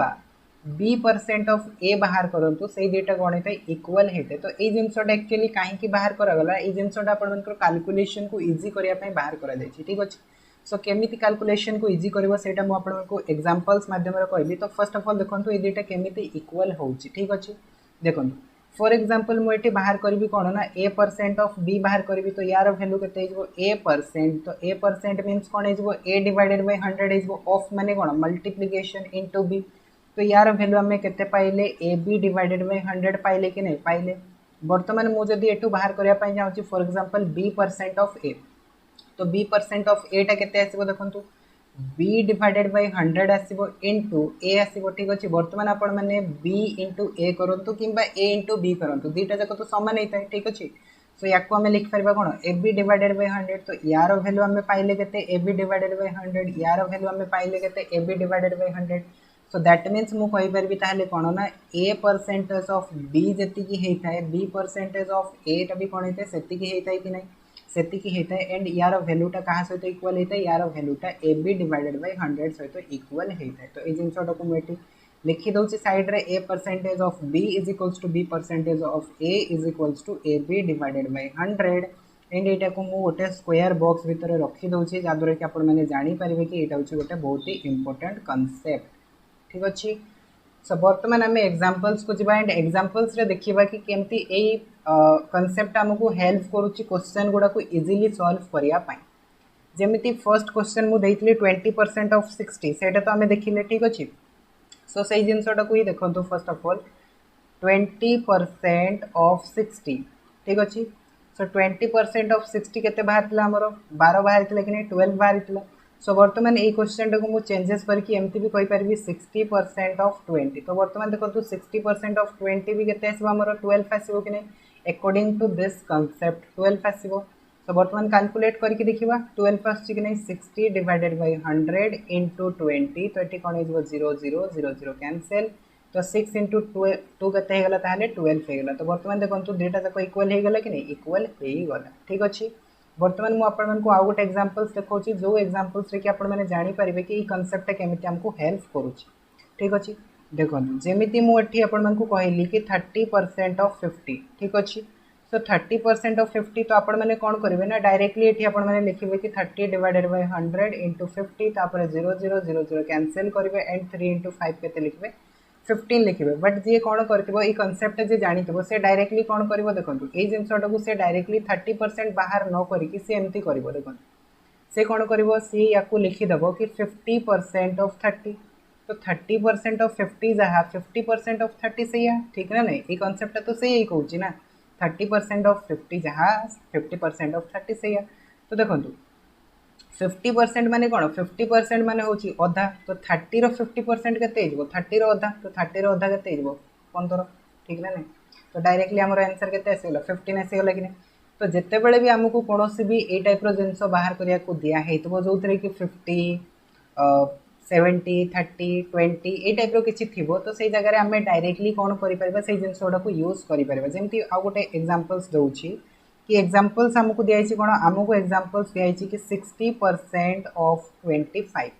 बी परसेंट ऑफ ए बाहर करूँ से दुटा कौन होता है इक्वल होता है तो ये जिनसटा एक्चुअली कहीं बाहर करागला ये जिनसटा आप कैलकुलेशन को इजी करने बाहर करा ठीक अच्छे सो केमी कैलकुलेशन को इजी कर आपको एग्जांपल्स माध्यम कहली तो फर्स्ट ऑफ ऑल देखो ये दुटा केमी इक्वल हो ठीक अच्छे देखो फॉर एग्जांपल मुझे बाहर करी कौन ना ए परसेंट ऑफ बी बाहर करी तो यार वैल्यू केते ए परसेंट तो ए परसेंट मीन्स कौन हो ए डिवाइडेड बाय 100 हो ऑफ माने कौन मल्टीप्लिकेशन इनटू बी तो यार वैल्यू आम केते पाइले ए बी डिवाइडेड बाय 100 पाइले कि नहीं पाइले बर्तमान मुझे एठू बाहर करने चाहूँगी for example B percent of A तो बी परसेंट ऑफ एटा केते आसीबो देखंतु बी डिवाइडेड बाय 100 आसीबो इनटू ए आसीबो ठीक अछि वर्तमान आपण माने बी इनटू ए करंतु किंबा ए इनटू बी करंतु दीटा जाक तो समान हेता ठीक अछि सो याको हमें लिख परबा कोन ए बी डिवाइडेड बाय 100 तो यार वैल्यू हमें पाइले केते ए बी डिवाइडेड बाय 100 यार वैल्यू हमें पाइले केते a b divided by 100 so that means मु कहि परबी ताहले कोन ना ए परसेंटेज ऑफ बी जति की हेता है बी परसेंटेज ऑफ ए टा भी कोन हेता सेति की हेता है कि नहीं सेतिकी होता है एंड यार वैल्यूटा क्या सहित इक्वल होता है यार वैल्यूटा ए बी डिवाइडेड बाय 100 सहित इक्वल होता है तो ये जिनसटा को मुझे लिखी दूसरी साइड रे a percentage of b is equals to b percentage of a is equals to a b divided by 100 and यहाँ को मुझे गोटे स्क्वायर बॉक्स भितर रखी दूसरी जहाँद्वारा कि आपने जानीपारे कि यहाँ हूँ गोटे बहुत ही इंपोर्टेंट कनसेप्ट ठीक अच्छे सो बर्तमान आम एग्जांपल्स को जावा एंड एग्जांपल्स रे देखिबा कि केमती ए कनसेप्ट आमको हेल्प करुच्ची क्वेश्चन गुड़ा को इजीली सॉल्व करने जमीती फर्स्ट क्वेश्चन मुझे 20% ऑफ 60 से तो आम देखिले ठीक अच्छे सो से जिनसटा को ही देखो फर्स्ट ऑफ ऑल 20% ऑफ 60 ठीक अच्छे सो 20% ऑफ 60 केते बाहर आमर 12 बाहर कि नहीं 12 बाहर सो बर्तमान ये क्वेश्चन टाक मुझे चेंजेस करके एमती भी कहीपरि 60% ऑफ 20 तो बर्तमान देखो 60% ऑफ 20 भी केते आसबो हमर 12 आसबो कि नहीं अकॉर्डिंग टू दिस कॉन्सेप्ट 12 आसबो सो बर्तमान कैलकुलेट करके देखिबा 12 आछि कि नै 60 डिवाइडेड बाय 100 इनटू 20 तो एटी कोन हो 0 0 0 0 कैंसिल तो 6 इंटू 2 केते हे गला ताले 12 हे गला तो बर्तमान देखंतु डेटा तक इक्वल हे गला कि नै इक्वल हे गला ठीक अछि बर्तमान मु आपण मन को आ गोटे एग्जांपल्स देखौची जो एग्जांपल्स रे कि आपण माने जानि परिबे कि ई कांसेप्ट केमिति हमको हेल्प करूची ठीक अछि देखंतु जेमिति मु एठी आपण मन को कहली कि 30% ऑफ 50 ठीक अछि सो 30% ऑफ 50 तो आपण माने कोन करिवे ना डायरेक्टली एठी आपण माने लिखिबे कि 30 डिवाइडेड बाय 100 इनटू 50 तापर 0 0 0 0 कैंसिल करिवे एंड 3 इनटू 5 केते लिखिबे 15 लिखिबे but J cone करथिबो E concept जे जानिथिबो से डायरेक्टली कोन करिवो देखंतु ए जिंसटकू से डायरेक्टली 30% बाहर न करिकि से एमती करिवो देखंतु से कोन करिवो से याकू लिखि दबो कि 50% ऑफ 30 तो 30% ऑफ 50 जहा 50% ऑफ 30 से या ठीक ना नहीं ई कांसेप्ट तो से ही कहूची ना 30% ऑफ 50 जहा 50% ऑफ 30 से या तो देखंतु 50% माने कोन 50% माने होची अधा तो 30 रो 50% केते हिजबो 30 रो अधा तो 30 रो अधा केते हिजबो 15 ठीक ना नहीं तो डायरेक्टली हमर आंसर केते आसेला 15 आसेला कि नहीं तो जेते बेले भी हमको कोनोसी भी ए टाइप रो जिंसो बाहर करिया को दिया हेतबो जोतरे कि 50 70 30 20 ए टाइप रो किछि थिबो तो सेई जगह रे हमें डायरेक्टली कोन करि परबा सेई जिंसोडा को यूज करि परबा जेमति आ गोटे एग्जांपल्स दउछि कि एग्जांपल्स हमको दिया छि कोन हमको एग्जांपल्स दिया छि कि 60% ऑफ 25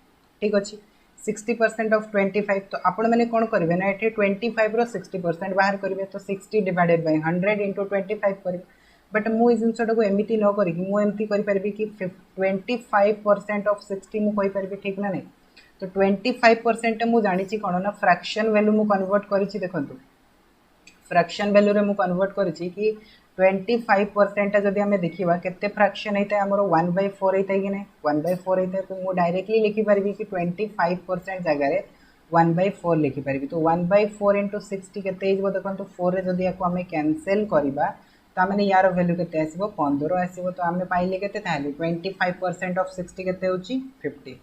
ठीक अछि 60% ऑफ 25 तो आपण माने कोन करबे ना एठी 25 रो 60% बाहर करबे तो 60 डिवाइडेड बाय 100 इनटू 25 करबे बट मु इस जिंसटा को एमिति न करी मु एमती करि परबी कि 25% ऑफ 60 मु कहि परबी ठीक ना नहीं तो 25% मु जानि छि कोन ना फ्रैक्शन वैल्यू मु कन्वर्ट करि छि देखंतु फ्रैक्शन वैल्यू रे मु कन्वर्ट करि छि कि 25% जदि हमें देखिबा केते फ्रैक्शन हेते हमरो 1/4 हेते कि नै 1/4 हेते तो मु डायरेक्टली लिखि परबी कि 25% जगह रे 1/4 लिखि परबी तो 1/4 इनटू 60 केते हिजबो देखंतु 4 रे जदि याको हमें कैंसिल करिबा तो माने यार वैल्यू केते आसीबो 15 आसीबो तो हमें पाइले केते ताले 25% ऑफ 60 केते होची 50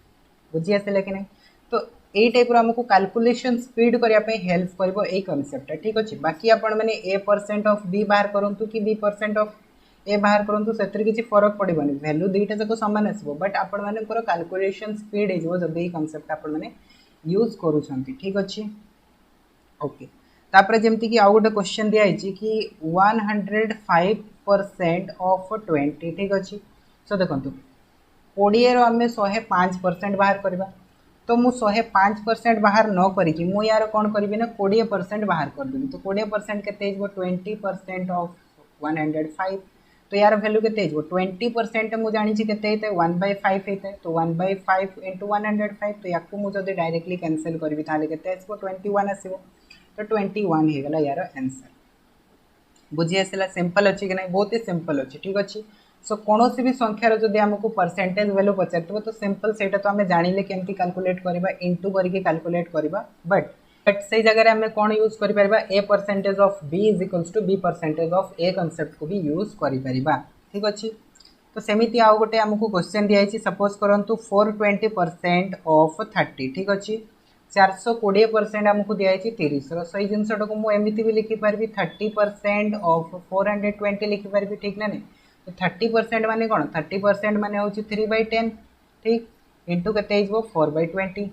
बुझी आसेले कि नै तो ए टाइप रो हमको कैलकुलेशन स्पीड करिया पे हेल्प करबो ए कांसेप्ट ठीक अछि बाकी आपण माने a% ऑफ b बाहर करंतु कि b% ऑफ ए बाहर करंतु सेतरी किछि फरक पड़िबनी वैल्यू दुईटा जको समान आसीबो बट आपण माने को कैलकुलेशन स्पीड हे जो जदि ए कांसेप्ट आपण माने यूज करू छंती ठीक अछि ओके तापरे जेमति कि आ गोटे क्वेश्चन दिया हिची कि 105% ऑफ 20 ठीक अछि सो देखंतु 20 रो हमें 105% बाहर करबा तो मु 105% बाहर न करी मु यार कौन करी ना 20% बाहर कर देबी तो 20% केते हिजबो 20% ऑफ 105 तो यार वैल्यू केते हिजबो 20% मु जानि छि केते हेते 1/5 हेते तो 1/5 इनटू 105 तो याकू मु जदि डायरेक्टली कैंसिल करबी ताले केते आसीबो 21 आसीबो तो 21 हे गला यार आंसर बुझी आसला सिंपल अछि कि नै बहुत ही सिंपल अछि ठीक अछि सो कोनोसी भी संख्यार जदि हमको परसेंटेज वैल्यू पचारतबो तो सिंपल सेटा तो हमें जानिले केमती कैलकुलेट करबा इनटू करके कैलकुलेट करबा बट से जगह रे हमें कोन यूज करि परबा a% of b is equals to b% of a concept को भी यूज करि परबा ठीक अछि तो सेमिति आ गोटे हमको क्वेश्चन दिया छि सपोज करंतु 420% ऑफ 30 ठीक अछि 420% हमको दिया छि 30 रो सही जिंसटा को मु एमिति भी लिखि परबी 30% ऑफ 420 लिखि परबी ठीक ना नहीं तो 30% माने कोन 30% माने होची 3/10 ठीक इनटू केते हिजबो 4/20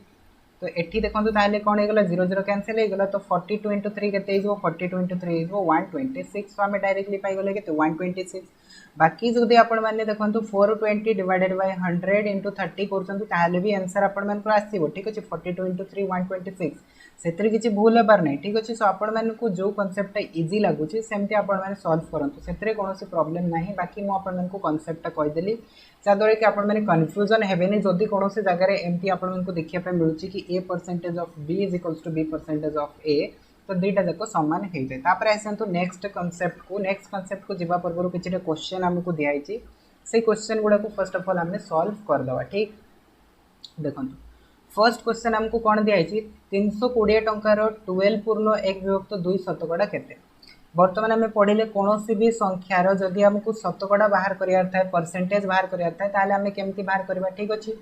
तो एठी देखंतु ताले कोन हे गला 0 0 कैंसिल हे गला तो 42 इनटू 3 केते हिजबो 42 इनटू 3 हिजबो 126 तो हमें डायरेक्टली पाई गले केते 126 बाकी जदि आपण माने देखंतु 420 डिवाइडेड बाय 100 इनटू 30 करछंतु ताले भी आंसर आपण मान को आसीबो ठीक अछि 42 इनटू 3 126 सेतरी किछि भूल हेबार नै ठीक अछि सो आपण मान को जो कांसेप्ट इजी लागु छि सेमति आपण माने सॉल्व करंतु सेतरे कोनोसी प्रॉब्लम नाही बाकी मु आपण मान को कांसेप्ट कहि देली जादरे कि आपण माने कंफ्यूजन हेबेनी जदि कोनोसी जगह रे एमती आपण मान को देखिया पे मिलु छि कि a% of b is equals to b% of a तो दुईटा जाको समान हो जाए तापर आसतु नेक्स्ट कांसेप्ट को जीवा पूर्व किसी क्वेश्चन हमको दिखाई से क्वेश्चन गुड़ा को फर्स्ट ऑफ ऑल हमें सॉल्व करदे ठीक देखो फर्स्ट क्वेश्चन हमको कौन दिखाई 320 टंकार 12 पूर्ण 1 विभक्त 2 शतकड़ा केते बर्तमान आम पढ़ले कौन भी संख्यार जदि हमको शतकड़ा बाहर करार था परसेंटेज बाहर करार था ताहले आम केमती बाहर करबा ठीक अच्छे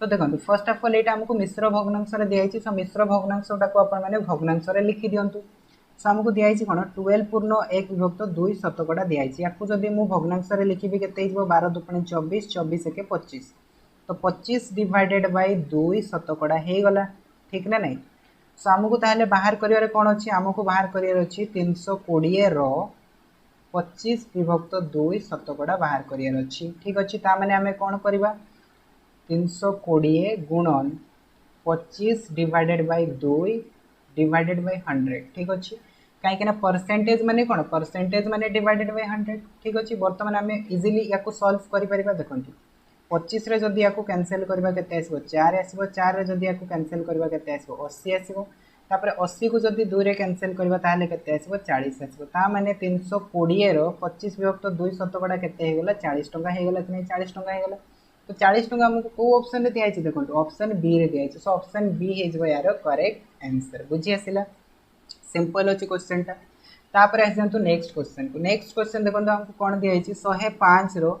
तो देखो फर्स्ट ऑफ ऑल ये हमको मिश्र भग्नांश दिखाई सो मिश्र भग्नांशटा को आपने भग्नांश लिखि दिंतु सो आमको दिखाई कौन 12 पूर्ण 1 विभक्त 2 शतकड़ा दिखाई या जदि मुझे भग्नांश लिखी के 12 दुपणी 24 24 1 25 तो 25 डिवाइडेड बाय 2 शतकड़ा हो गला ठीक ना नहीं। सो आमको ताहले बाहर करिवारे कौन अच्छी आमको बाहर करिवार अच्छी 320 रो 25 विभक्त 2 शतकड़ा बाहर करिवार अच्छी ठीक अच्छे ताने आम कौन करवा 320 गुणन 25 डिवाइडेड बाय 2 डिवाइडेड बाय 100 ठीक अच्छे कहीं परसेंटेज माने कौन परसेंटेज माने डिवाइडेड बाय 100 ठीक अच्छे बर्तमान आम इजिली या सल्व कर देखो 25 रे जदि या कैंसिल करवा केते आसीबो 4 आसीबो 4 रे जदि या कैंसिल करवा केते आसीबो 80 आसीबो तापर 80 को जदि 2 रे कैंसिल करवा ताहले केते आसीबो 40 आसीबो ता माने 320 रो 25 विभक्त 2 शतकड़ा केते हे गला 40 टंका हे गला कि नहीं 40 टंका हे गला तो 40 टंका हमको को ऑप्शन रे दिया देखो ऑप्शन बी रे दिया सो ऑप्शन बी हे जबो यार करेक्ट आंसर बुझी आसिला सिंपल अछि क्वेश्चन टा तापर आसंतु नेक्स्ट क्वेश्चन देखो हमको कोन दिया 105 रो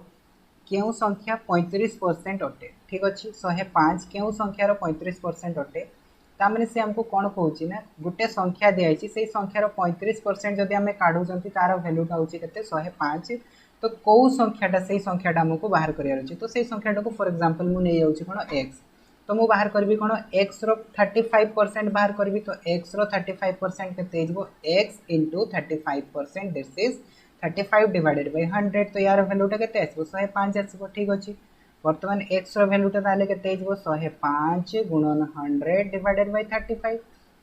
क्यों संख्या 35% अटे ठीक अच्छे 105 क्यों संख्यार 35% अटे तामने से हमको कौन कहूँ ना गोटे संख्या दिखाई से संख्यार 35% जदि आम काढ़ुं तार भैल्यूटा हूँ के 105 तो कौ संख्याटा से संख्याटा आमको बाहर करार अच्छे तो से संख्याटा को फॉर एग्जांपल मुझे नहीं जाऊँगी कौन एक्स तो मुझे बाहर करी कौन एक्स रो 35% बाहर करी तो एक्स रो 35% के x into 35% this is 35 divided by 100 तो यार वैल्यूटा केते आसीबो 105 आसीबो ठीक अछि वर्तमान x रो वैल्यूटा ताले केते आइबो 105 गुणन 100 डिवाइडेड बाय 35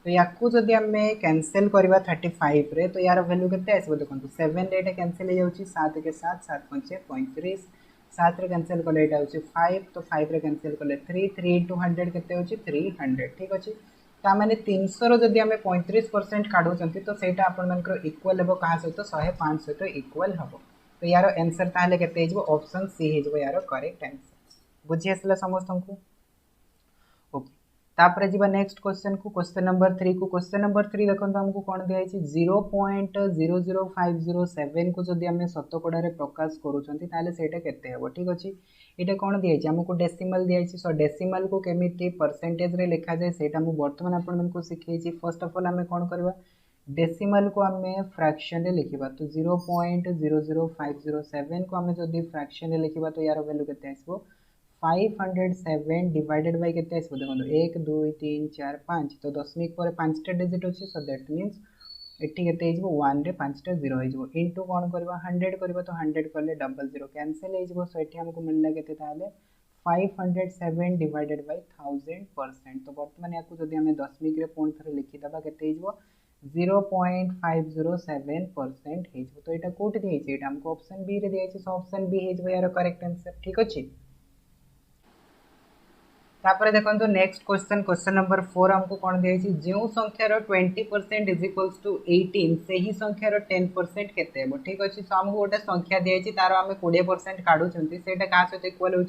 तो याकू जदि हमें कैंसिल करबा 35 रे तो यार वैल्यू केते आसीबो देखंतु 7 रे एटा कैंसिल हो जाउची 7 के 7 7 5 35 7 रे कैंसिल करले एटा होची 5 तो 5 रे कैंसिल करले 3 3 into 100 केते होची 300 ठीक अछि ताने 300 रो जदि हमें 35% काढुचंती तो सेटा आपण मानकर इक्वल हेबो कहा सहित 105 सहित इक्वल हेबो तो यार आंसर ताले केते हेजबो ऑप्शन सी हेजबो यार करेक्ट आंसर बुझी आसला समस्त को ओके तापर जीवा नेक्स्ट क्वेश्चन को क्वेश्चन नंबर 3 को क्वेश्चन नंबर 3 देखंतो हमको कोन दिया छि 0.00507 को जदि हमें शतकड़ा रे प्रकाश करूचंती ताले सेटा केते हेबो ठीक अछि एटा कोन दिया छि हमको डेसिमल दिया छि सो डेसिमल को केमिति परसेंटेज रे लिखा जाय सेटा मु वर्तमान आपण मन को सिखै छि फर्स्ट ऑफ ऑल हमें कोन करबा डेसिमल को हमें फ्रैक्शन रे लिखिबा तो 0.00507 को हमें जदि फ्रैक्शन रे लिखिबा तो यार वैल्यू केते आसीबो 507 डिवाइडेड बाय केते आसीबो देखो 1 2 3 4 5 तो दशमिक पर 5 टा डिजिट अछि सो दैट मींस एठी केते हिजबो 1 रे 5 टा 0 हिजबो इनटू कोन करबा 100 करबा तो 100 करले डबल 0 कैंसिल हिजबो सो एठी हमको मिलला केते ताले 507 डिवाइडेड बाय 1000% तो वर्तमान याकू जदि हमें दशमिक रे पूर्ण थरे लिखि दबा केते हिजबो 0.507% हिजबो तो एटा कोठी दियै छै एटा हमको ऑप्शन बी रे दियै छै सो ऑप्शन बी हिजबो यार करेक्ट आंसर ठीक अछि तापर देखो नेक्स्ट क्वेश्चन नंबर 4 हमको कौन दिखाई जो संख्यार 20% इज इक्वल्स टू 18 से ही संख्यार 10% केते ठीक अच्छे सो आमको गोटे संख्या दिखाई तार आम 20% काढ़ुंट से क्या सहित इक्वाल हो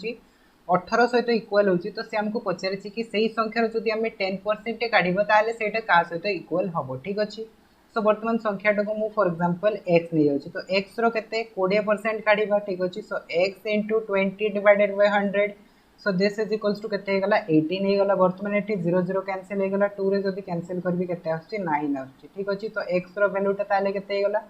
18 सहित इक्वाल हो तो सी आमको पचारि कि सही संख्यार जब आम 10% काढ़ा से क्या सहित इक्वाल हम ठीक अच्छे सो बर्तमान संख्याटा को मुझे फॉर एग्जांपल एक्स नहीं जाऊँ तो एक्स रो केते 20% काढ़ा ठीक अच्छे so X into 20 divided by 100 so this is equals to केते गला 18 हे गला वर्तमान एठी 0 0 कैंसिल हे गला 2 रे जदी कैंसिल करबी केते आछि 9 आछि ठीक अछि तो x रो वैल्यूटा ताले केते हे गला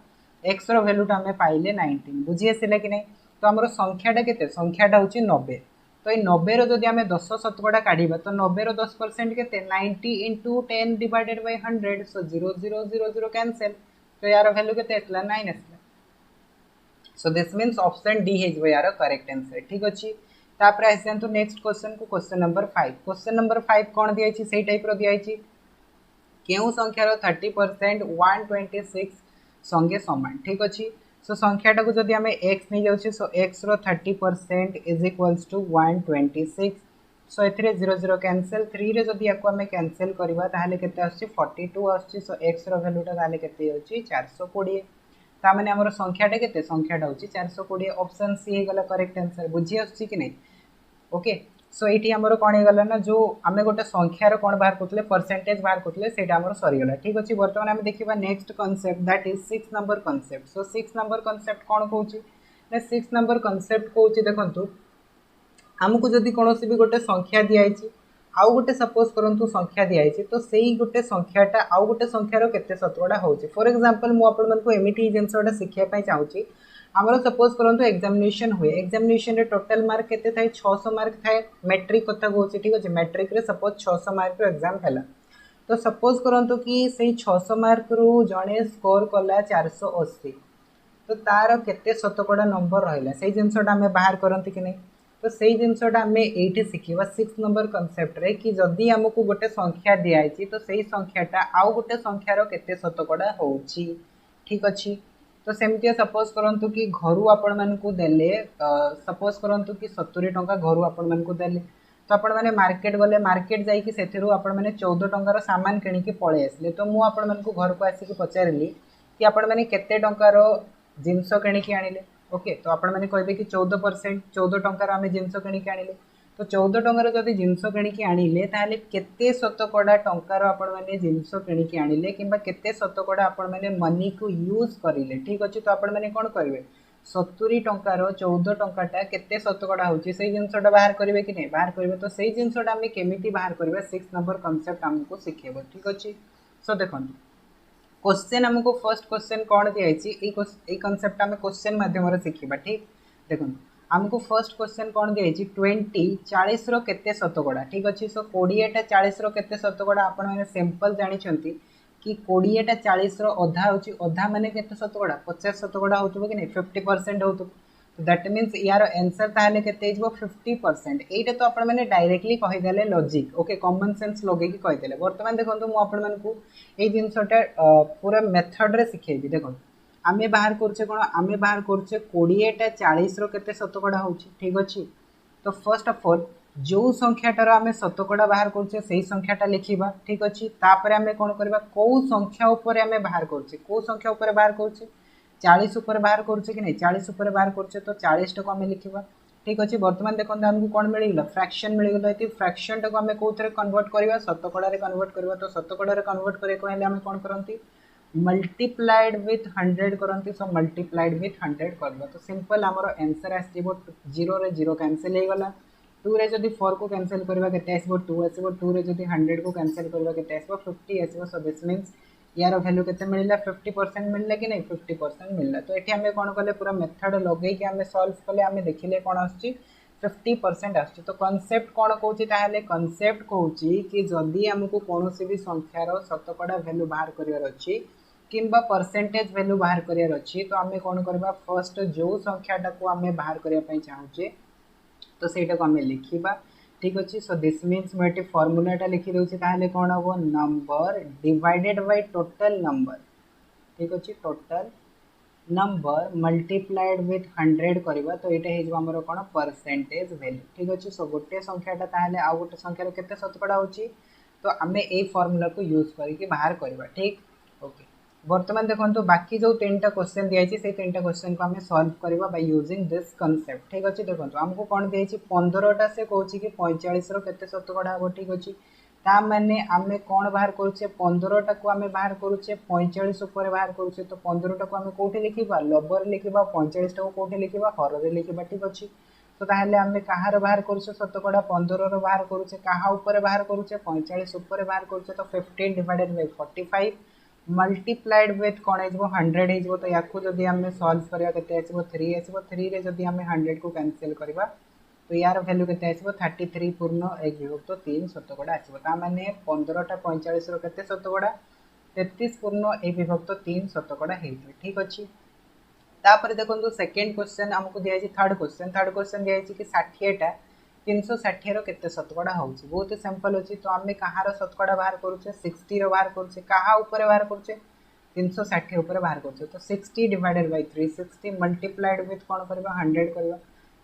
x रो वैल्यूटा हमें पाइले 19 बुझी आसिले कि नहीं तो हमरो संख्याटा केते संख्याटा होछि 90 तो ए 90 रो जदी हमें 10 शतकड़ा काढिबा तो 90 रो 10% केते 90 into 10 divided by 100 so 0 0 0 0 cancel तो यार वैल्यू केते आसला 9 आसला so this means option D हेजबो यार करेक्ट आंसर ठीक अछि तापर आसंतु नेक्स्ट क्वेश्चन को क्वेश्चन नंबर 5 कौन दिया से टाइप रो दिया क्यों संख्यार 30% 126 संगे समान ठीक अच्छे सो संख्याटा को जब आम एक्स नहीं जाऊँ सो एक्स रो 30% इज इक्वल्स टू 126 सो ए 0 0 कैंसिल 3 रे जदि याको आम कैंसिल करबा ताहले केते आछि 42 आछि सो एक्स रो वैल्यूटा ताहले केते होछि 420 तामाने हमर संख्याटा केते संख्याटा होछि 420 ऑप्शन सी हे गला करेक्ट आंसर बुझी आछि कि नहीं ओके सो ये आमर कौन होगा ना जो आम गोटे संख्यार कौन बाहर करते परसेंटेज बाहर करते आमर सरीगला ठीक अच्छे बर्तमान आम देखा next concept that is 6 number concept so 6 number concept कौन कहूँ ना 6 नंबर कॉन्सेप्ट कहूँ देखो आमको जदि कौन भी गोटे संख्या दिखाई आउ गोटे सपोज करंतु संख्या दिया है तो सेही गोटे संख्याटा आउ गोटे संख्यार केते शतकड़ा होउची फॉर एग्जांपल मु आपन मन को एमिटी जिंसटा शिखिया पई चाहूची हमरो सपोज करंतु एग्जामिनेशन हुए एग्जामिनेशन रे टोटल मार्क केते थाए 600 मार्क थाए मैट्रिक कथा कहूची ठीक अछि मैट्रिक रे सपोज 600 मार्क रो एग्जाम हैला तो सपोज करंतु कि सेही 600 मार्क रु जणे स्कोर कला 480 तो तार केते शतकड़ा नंबर रहिला सेही जिंसटा हमें बाहर करंती कि नहीं तो सेही जिनसटा आम ये शिखा 6 नंबर कनसेप्ट रे कि जदि आमको गोटे संख्या दिखाई तो सही संख्याटा आउ गोटे संख्यार केते शतकड़ा होची ठीक अच्छी तो सेमती सपोज करंतु कि घर आपण मानकु देले सपोज करंतु कि 70 टंका घर आपण मानकु देले तो आपण माने मार्केट गले मार्केट जाइए सेथिरु आपण माने 14 टंकार सामान किणिकी पळे आसले तो मु आपण मानकु घर को आसिक पचारिली कि आपण माने केते टंकार जिनस किणिकी आनिले ओके तो आपण मैंने कहे कि 14% 14 टंकार आम जिनस किणिकी आनिले तो 14 टंकार जदि जिनस किणिकी आनिले ताले केते शतकड़ा टंकार आपण मैंने जिनस किणिकी आनिले किंबा केते शतकड़ा आपण मैंने मनी को यूज करिले ठीक अछि तो आपण मैंने कोन करबे 70 टंकार 14 टंकाटा केते शतकड़ा होची सेही जिनसटा बाहर करिवे कि नहीं बाहर करिवे तो सेही जिनसटा हम केमिति बाहर करिवे 6 नंबर कांसेप्ट हमको सिखेबो ठीक अछि सो देखंतु क्वेश्चन हमको फर्स्ट क्वेश्चन कौन दिखाई कनसेप्ट आम क्वेश्चन मध्यम शिखा ठीक देखो आमको फर्स्ट क्वेश्चन कौन दिखाई 20 40 केते शतकड़ा ठीक अच्छे सो 20टा 40 केते शतकड़ा आपण मैंने सिंपल जानी कि 20टा 40 अधा अधा माने केते शतकड़ा 50 शतकड़ा हो कि नहीं 50% हो तो दैट मीन्स यार आंसर ताहले केते हो 50% एटा तो आपण मैंने डायरेक्टली कहीदेले लॉजिक ओके कॉमन सेंस लगे कहीदेले बर्तमान देखो मु आपण मानकु ए जिनसटा पूरा मेथड रे सिखेबी देखो आमे बाहर करछे कोन आमे बाहर करछे 20टा 40 केते शतकड़ा होची ठीक अछि तो फर्स्ट ऑफ ऑल जो संख्याटार आमे शतकड़ा बाहर करछे सेही संख्याटा लिखिबा ठीक अछि तापरे आमे कोन करबा को संख्या ऊपर आमे बाहर करछे को संख्या ऊपर बाहर करछे 40 ऊपर बाहर करछे कि नहीं 40 ऊपर बाहर करछे तो 40 टाको आमे लिखिबा ठीक अछि वर्तमान देखन हमको कोन मिलिगला फ्रैक्शन मिलिगला एती फ्रैक्शन टाको आमे कोथरे कन्वर्ट करबा शतकड़ा रे कन्वर्ट करबा तो शतकड़ा रे कन्वर्ट करे को हेले आमे कोन करंती मल्टीप्लाइड विथ 100 करंती सो मल्टीप्लाइड विथ 100 करबा तो सिंपल हमरो आंसर आसीबो 0 रे 0 कैंसिल हे गला 2 रे जदी 4 को कैंसिल करबा केते आसीबो 2 आसीबो 2 रे जदी 100 को कैंसिल करबा केते आसीबो 50 आसीबो सो दिस मींस यार वैल्यू केते मिलला 50% मिलला कि नहीं 50% मिलला तो एठी हमें कोन करले पूरा मेथड लगेई कि हमें सॉल्व करले हमें देखिले कोन आछी 50% आछी तो कांसेप्ट कोन कहूची ताहले कांसेप्ट कहूची कि जदी हमको कोनोसी भी संख्यार शतकड़ा वैल्यू बाहर करिवार अछि किंबा परसेंटेज वैल्यू बाहर करिवार अछि तो हमें कोन करबा फर्स्ट जो संख्याटा को हमें बाहर करिया पई चाहूचे तो सेटा को हमें लिखिबा ठीक अच्छे सो दिस मीन्स मुझे फर्मूलाटा लिखि दूसरी ताहले कौन हम number divided by total number ठीक अच्छे टोटल नंबर मल्टीप्लाइड विथ 100 करबा तो ये आमर कौन परसेंटेज वैल्यू ठीक अच्छे सो गोटे संख्याटा ताहले आ गोटे संख्यार केते शतकड़ा होची तो आमे ए फर्मूला को यूज करके बाहर करबा ठीक ओके वर्तमान देखो बाकी जो 3टा क्वेश्चन दिखाई से 3टा क्वेश्चन को हमें सॉल्व करबा बाय यूजिंग दिस कांसेप्ट ठीक अच्छे देखो हमको कौन दिखाई 15टा से कहूँ कि 45 केते शतकड़ा हम ठीक अच्छे ता माने आमे कौन बाहर करुचे 15टा को आमे बाहर करुचे 45 ऊपर बाहर करुचे तो 15टा को आमे कोठे लिखिबा लबर लिखिबा 45 टा को कोठे लिखिबा हर रे लिखिबा ठीक अच्छे तो ताहले आमे कहार बाहर करुचे शतकड़ा 15 रो बाहर करुचे कहा ऊपर बाहर करुचे 45 ऊपर बाहर करुचे तो 15 डिवाइडेड बाय 45 मल्टीप्लाइड विथ कौन हो 100 हो तो या जदि आम सॉल्व करवा केते आसीबो 3 आसीबो 3 रे जदि आम 100 को कैंसिल करवा तो यार वैल्यू केते आसीबो 33 पूर्ण 1 विभक्त 3 शतकड़ा आसीबो ता माने 15टा 45 रो केते शतकड़ा 33 पूर्ण 1 विभक्त 3 शतकड़ा हेइतो ठीक अछि तापर देखंतु सेकंड क्वेश्चन हमको दिया छै थर्ड क्वेश्चन दिया छै कि 60टा 360 रो केते शतकड़ा होउची बहुत ही सिंपल अछि तो आमे कहार शतकड़ा बाहर करूचे 60 रो बाहर करूचे कहा ऊपर बाहर करूचे 360 ऊपर बाहर करूचे तो 60 डिवाइडेड बाय 360 मल्टीप्लाइड विथ कोन करबा 100 करबा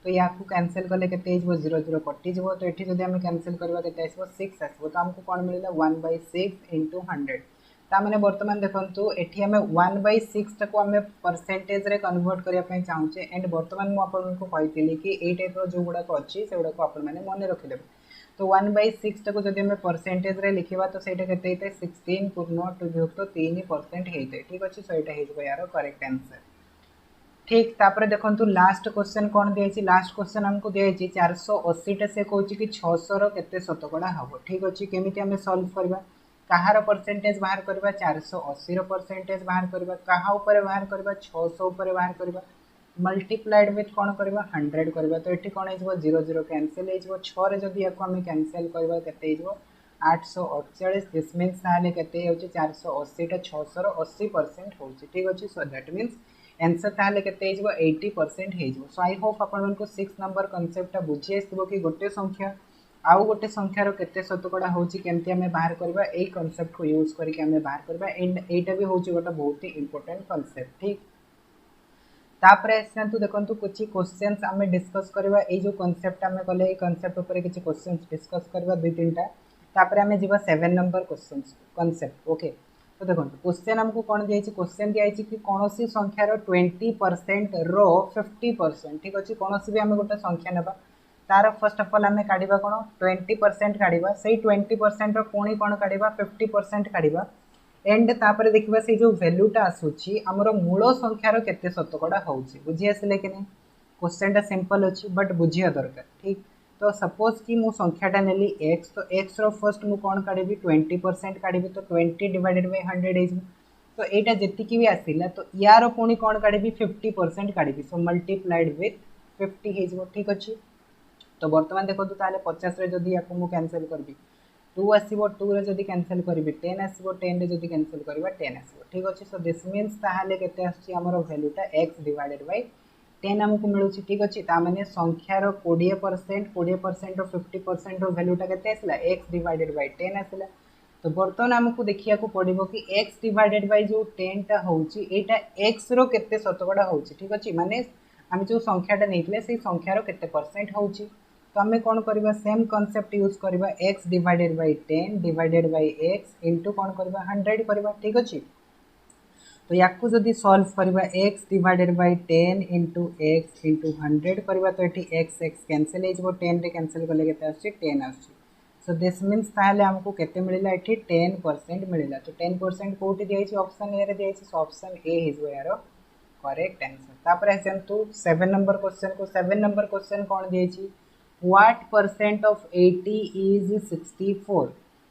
तो या को कैंसिल करले केते आइबो 0 0 कटि जबो तो एठी जदि हमें कैंसिल करबा केते आइबो 6 आइबो तो हमको कोन मिलला 1/6 * 100 ता माने वर्तमान देखंतु एठी हमें 1/6 टाको हमें परसेंटेज रे कन्वर्ट करिया पई चाहूचे एंड वर्तमान मु आपन को कहितली कि ए टाइप रो जो गुडा को अछि से गुडा को आपन माने मने रखिलेबे तो 1/6 टाको जदि हमें परसेंटेज रे लिखिबा तो सेटा केते हेते 16 पूर्ण 2 विभक्त 3% हेते ठीक अछि सो एटा हेजबो यार करेक्ट आंसर ठीक तापर देखो लास्ट क्वेश्चन कौन दिखाई लास्ट क्वेश्चन हमको दिखाई 480 टा से कहूँ कि 600 केते शतकड़ा हम ठीक अच्छे केमी आम सल्व करवा कहार परसेंटेज बाहर करवा 480 परसेंटेज बाहर करवा कहा ऊपर बाहर करवा 600 ऊपर बाहर करवा मल्टीप्लाइड विथ कौन करवा 100 करवा तो ये कौन हो 0 0 कैनसल हो 6 जदि या कैनसल करवा के 848 दिस मीन्स ताले केते होची 480 टा 600 रो 80% होची ठीक अछि सो दैट मीन्स आंसर ताले केते हो 80% हो सो आई होप आपण मन को 6 नंबर कांसेप्ट बुझी आसबो कि गोटे संख्या आउ गोटे संख्यार केते शतकड़ा होची केमती हमें बाहर करबा ए कांसेप्ट को यूज करके हमें बाहर करबा एंड एटा भी होची गोटे बहुत ही इंपोर्टेंट कांसेप्ट ठीक तापर आसतु देखो कुछ क्वेश्चंस आम डिस्कस करवा ये जो कॉन्सेप्ट आम कले ये कॉन्सेप्ट उपर किसी क्वेश्चंस डिस्कस करवा 2-3 टा तापर आम जी 7 नंबर क्वेश्चंस कॉन्सेप्ट ओके तो देखो क्वेश्चन हमको कौन दिखाई क्वेश्चन दिखाई कि कौन सी संख्यार 20% रो 50% ठीक अच्छे कौन भी आम गोटे संख्या ना तार फर्स्ट ऑफ ऑल आम काढ़ा कौन 20% काढ़ा से 20% पुणी कौन काढ़ा 50% काढ़ा एंड तापर देखा से जो भैल्यूटा आसूची आमर मूल संख्यार केते शतकड़ा होची बुझी आसिले कि नहीं क्वेश्चनटा सिंपल अच्छी बट बुझिया दरकार ठीक तो सपोज कि मु संख्याटा नेली x तो x रो फर्स्ट मु कौन काढ़ी 20% काढ़ी तो 20 डिवाइडेड बाय 100 तो यहाँ जी भी आसला तो यार पुणी कौन काढ़ी 50% काढ़ी सो मल्टीप्लाइड विथ 50 हो ठीक अच्छे तो बर्तमान देखो ताले 50 जदि या कैनसल करी 2 आसो 2 रे जदि कैनसल करी 10 आसो 10 रे जदि कैनसल करबा 10 आसो ठीक अच्छे सो दिस मीन्स ताहाले केते आछि हमर वैल्यूटा x डिवाइडेड बाय 10 हमको मिलूँ ठीक अच्छे ताने संख्यार 20% रो 50% रो वैल्यूटा केते आसला x डिवाइडेड बाय 10 आसला तो बर्तमान आमको देखिया को पड़िबो कि x डिवाइडेड बाय जो 10 टा होउची एटा x रो केते शतकड़ा होउची ठीक अच्छे माने आम जो संख्याटा नैथिले से संख्यार केते परसेंट होउची तो आम कौन करवा सेम कॉन्सेप्ट यूज करवा x divided by 10 divided bye x into कौन करवा 100 करवा ठीक अच्छे तो या जदि सॉल्व करवा x divided by 10 into x into 100 करवा तो ये x x कैनसल हो 10 रे कैनसल कले केते आछि 10 आछि सो दिस मीन्स ताहले हमको केते मिलिला एठी 10% मिलिला तो 10% कोठी दियाछि ऑप्शन ए रे दियाछि सो ऑप्शन ए हिज यार करेक्ट आंसर तापर आसंतु 7 नंबर क्वेश्चन को 7 नंबर क्वेश्चन कौन दियाछि व्हाट परसेंट ऑफ 80 इज 64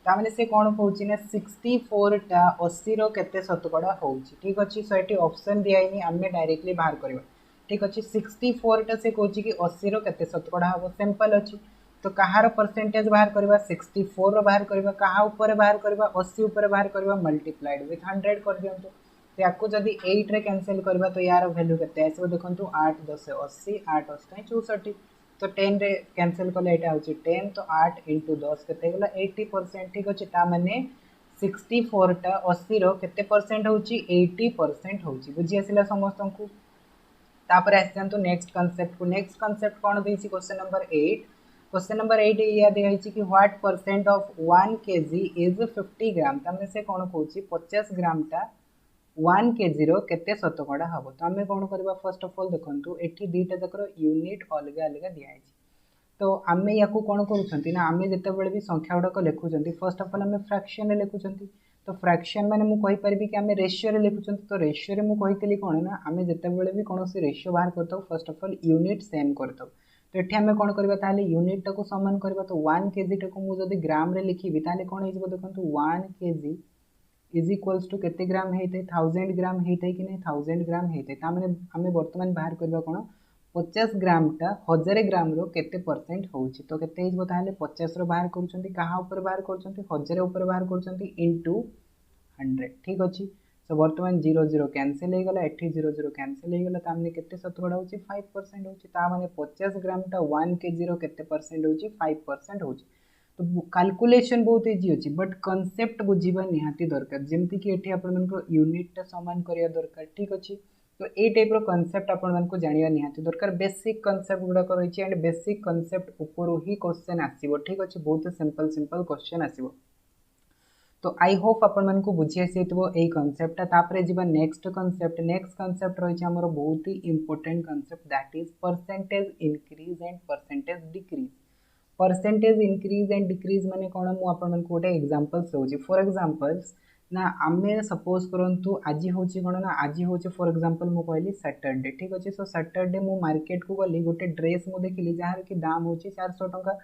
तामने से कौन कहूँ ना 64 टा 80 रो केते शतकड़ा होउची ठीक अच्छे सो ये ऑप्शन दिखाई आम डायरेक्टली बाहर करवा ठीक अच्छे 64 टा से कहूँ कि 80 रो केते शतकड़ा हम सिंपल अच्छी तो कहार परसेंटेज बाहर करवा 64 रो बाहर करवा कहा ऊपर बाहर करवा 80 ऊपर बाहर करवा मल्टीप्लाइड विथ 100 कर दियंतु तो या जदि 8 रे कैंसिल करवा तो यार वैल्यू केते आसो देखंतु 8 10 80 8 8 64 तो 10 रे कैंसिल कले यहाँ हूँ 10 तो 8 इंटू 10 के 80% ठीक अच्छे ताने 64 टा 80 रो केते परसेंट होची 80% होची बुझी आसिला समस्त को तापर आसतु नेक्स्ट कांसेप्ट को नेक्स्ट कांसेप्ट कौन देछि क्वेश्चन नंबर 8 या देछि कि what percent of 1 KG is 50 ग्राम तामे से कौन कहूँ 50 ग्राम टा 1 केजी रो केते शतकड़ा हम तो आम कौन करवा फर्स्ट ऑफ ऑल देखो ये दुईटा जाकर यूनिट अलग अलग दिखाई तो आम या कौन करूँ आम जिते भी संख्या गुड़ाक लिखुं फर्स्ट ऑफ ऑल आम फ्रैक्शन लिखुं तो फ्रैक्शन मैंने मुझे कि आम रेशियो लिखुं तो रेशियो मुझे कौन ना आम जिते भी कौन रेशियो बाहर करता first of all unit same करता तो ये आम कौन करवा यूनिट टाक सामान करवा तो 1 केजी टाक मुझे ग्राम रे लिखी ताले कौन हो देखो 1 केजी इज इक्वल्स टू केते ग्राम होता है 1000 ग्राम होता है कि नहीं 1000 ग्राम होता है तामें आम बर्तमान बाहर करवा कौन 50 ग्राम टा 1000 ग्राम रो केते परसेंट होउची तो केते हिजबो ताले 50 रो बाहर करूछंती कहा ऊपर बाहर करूछंती 1000 ऊपर बाहर करूछंती इनटू 100 ठीक अछि सो बर्तमान 0 0 कैंसिल हो गला 80 0 0 कैंसिल हो गला तामने केते शतकड़ा होची 5% होची ता माने 50 ग्राम टा 1 केजी रो केते परसेंट होची 5% होची तो कैलकुलेशन बहुत इजी अच्छी बट कॉन्सेप्ट बुझीबा निहाती दरकार जमती कि एठी आपण मानको यूनिट टा समान करिया दरकार ठीक अच्छी तो ये टाइप रो कॉन्सेप्ट आपण मानको जानिया निहाती दरकार बेसिक कॉन्सेप्ट गुडा रही एंड बेसिक कॉन्सेप्ट ऊपर ही क्वेश्चन आसीबो ठीक अच्छे बहुत सिंपल सिंपल क्वेश्चन आसीबो तो आई होप आपण मानको बुझी आसीतबो एई कॉन्सेप्ट तापरे जीवा नेक्स्ट कॉन्सेप्ट रही हमर बहुत ही important concept that is percentage increase and percentage decrease percentage increase and decrease माने कौन मुझे गोटे एग्जांपल्स दूसरी फॉर एग्जांपल्स ना आमे सपोज करंतु आज होची कोन ना आज होची फॉर एग्जांपल मु कहली सैटरडे ठीक अछि। सो सैटरडे मु मार्केट को गली गोटे ड्रेस मु देखिली जहार कि दाम होची 400 टंका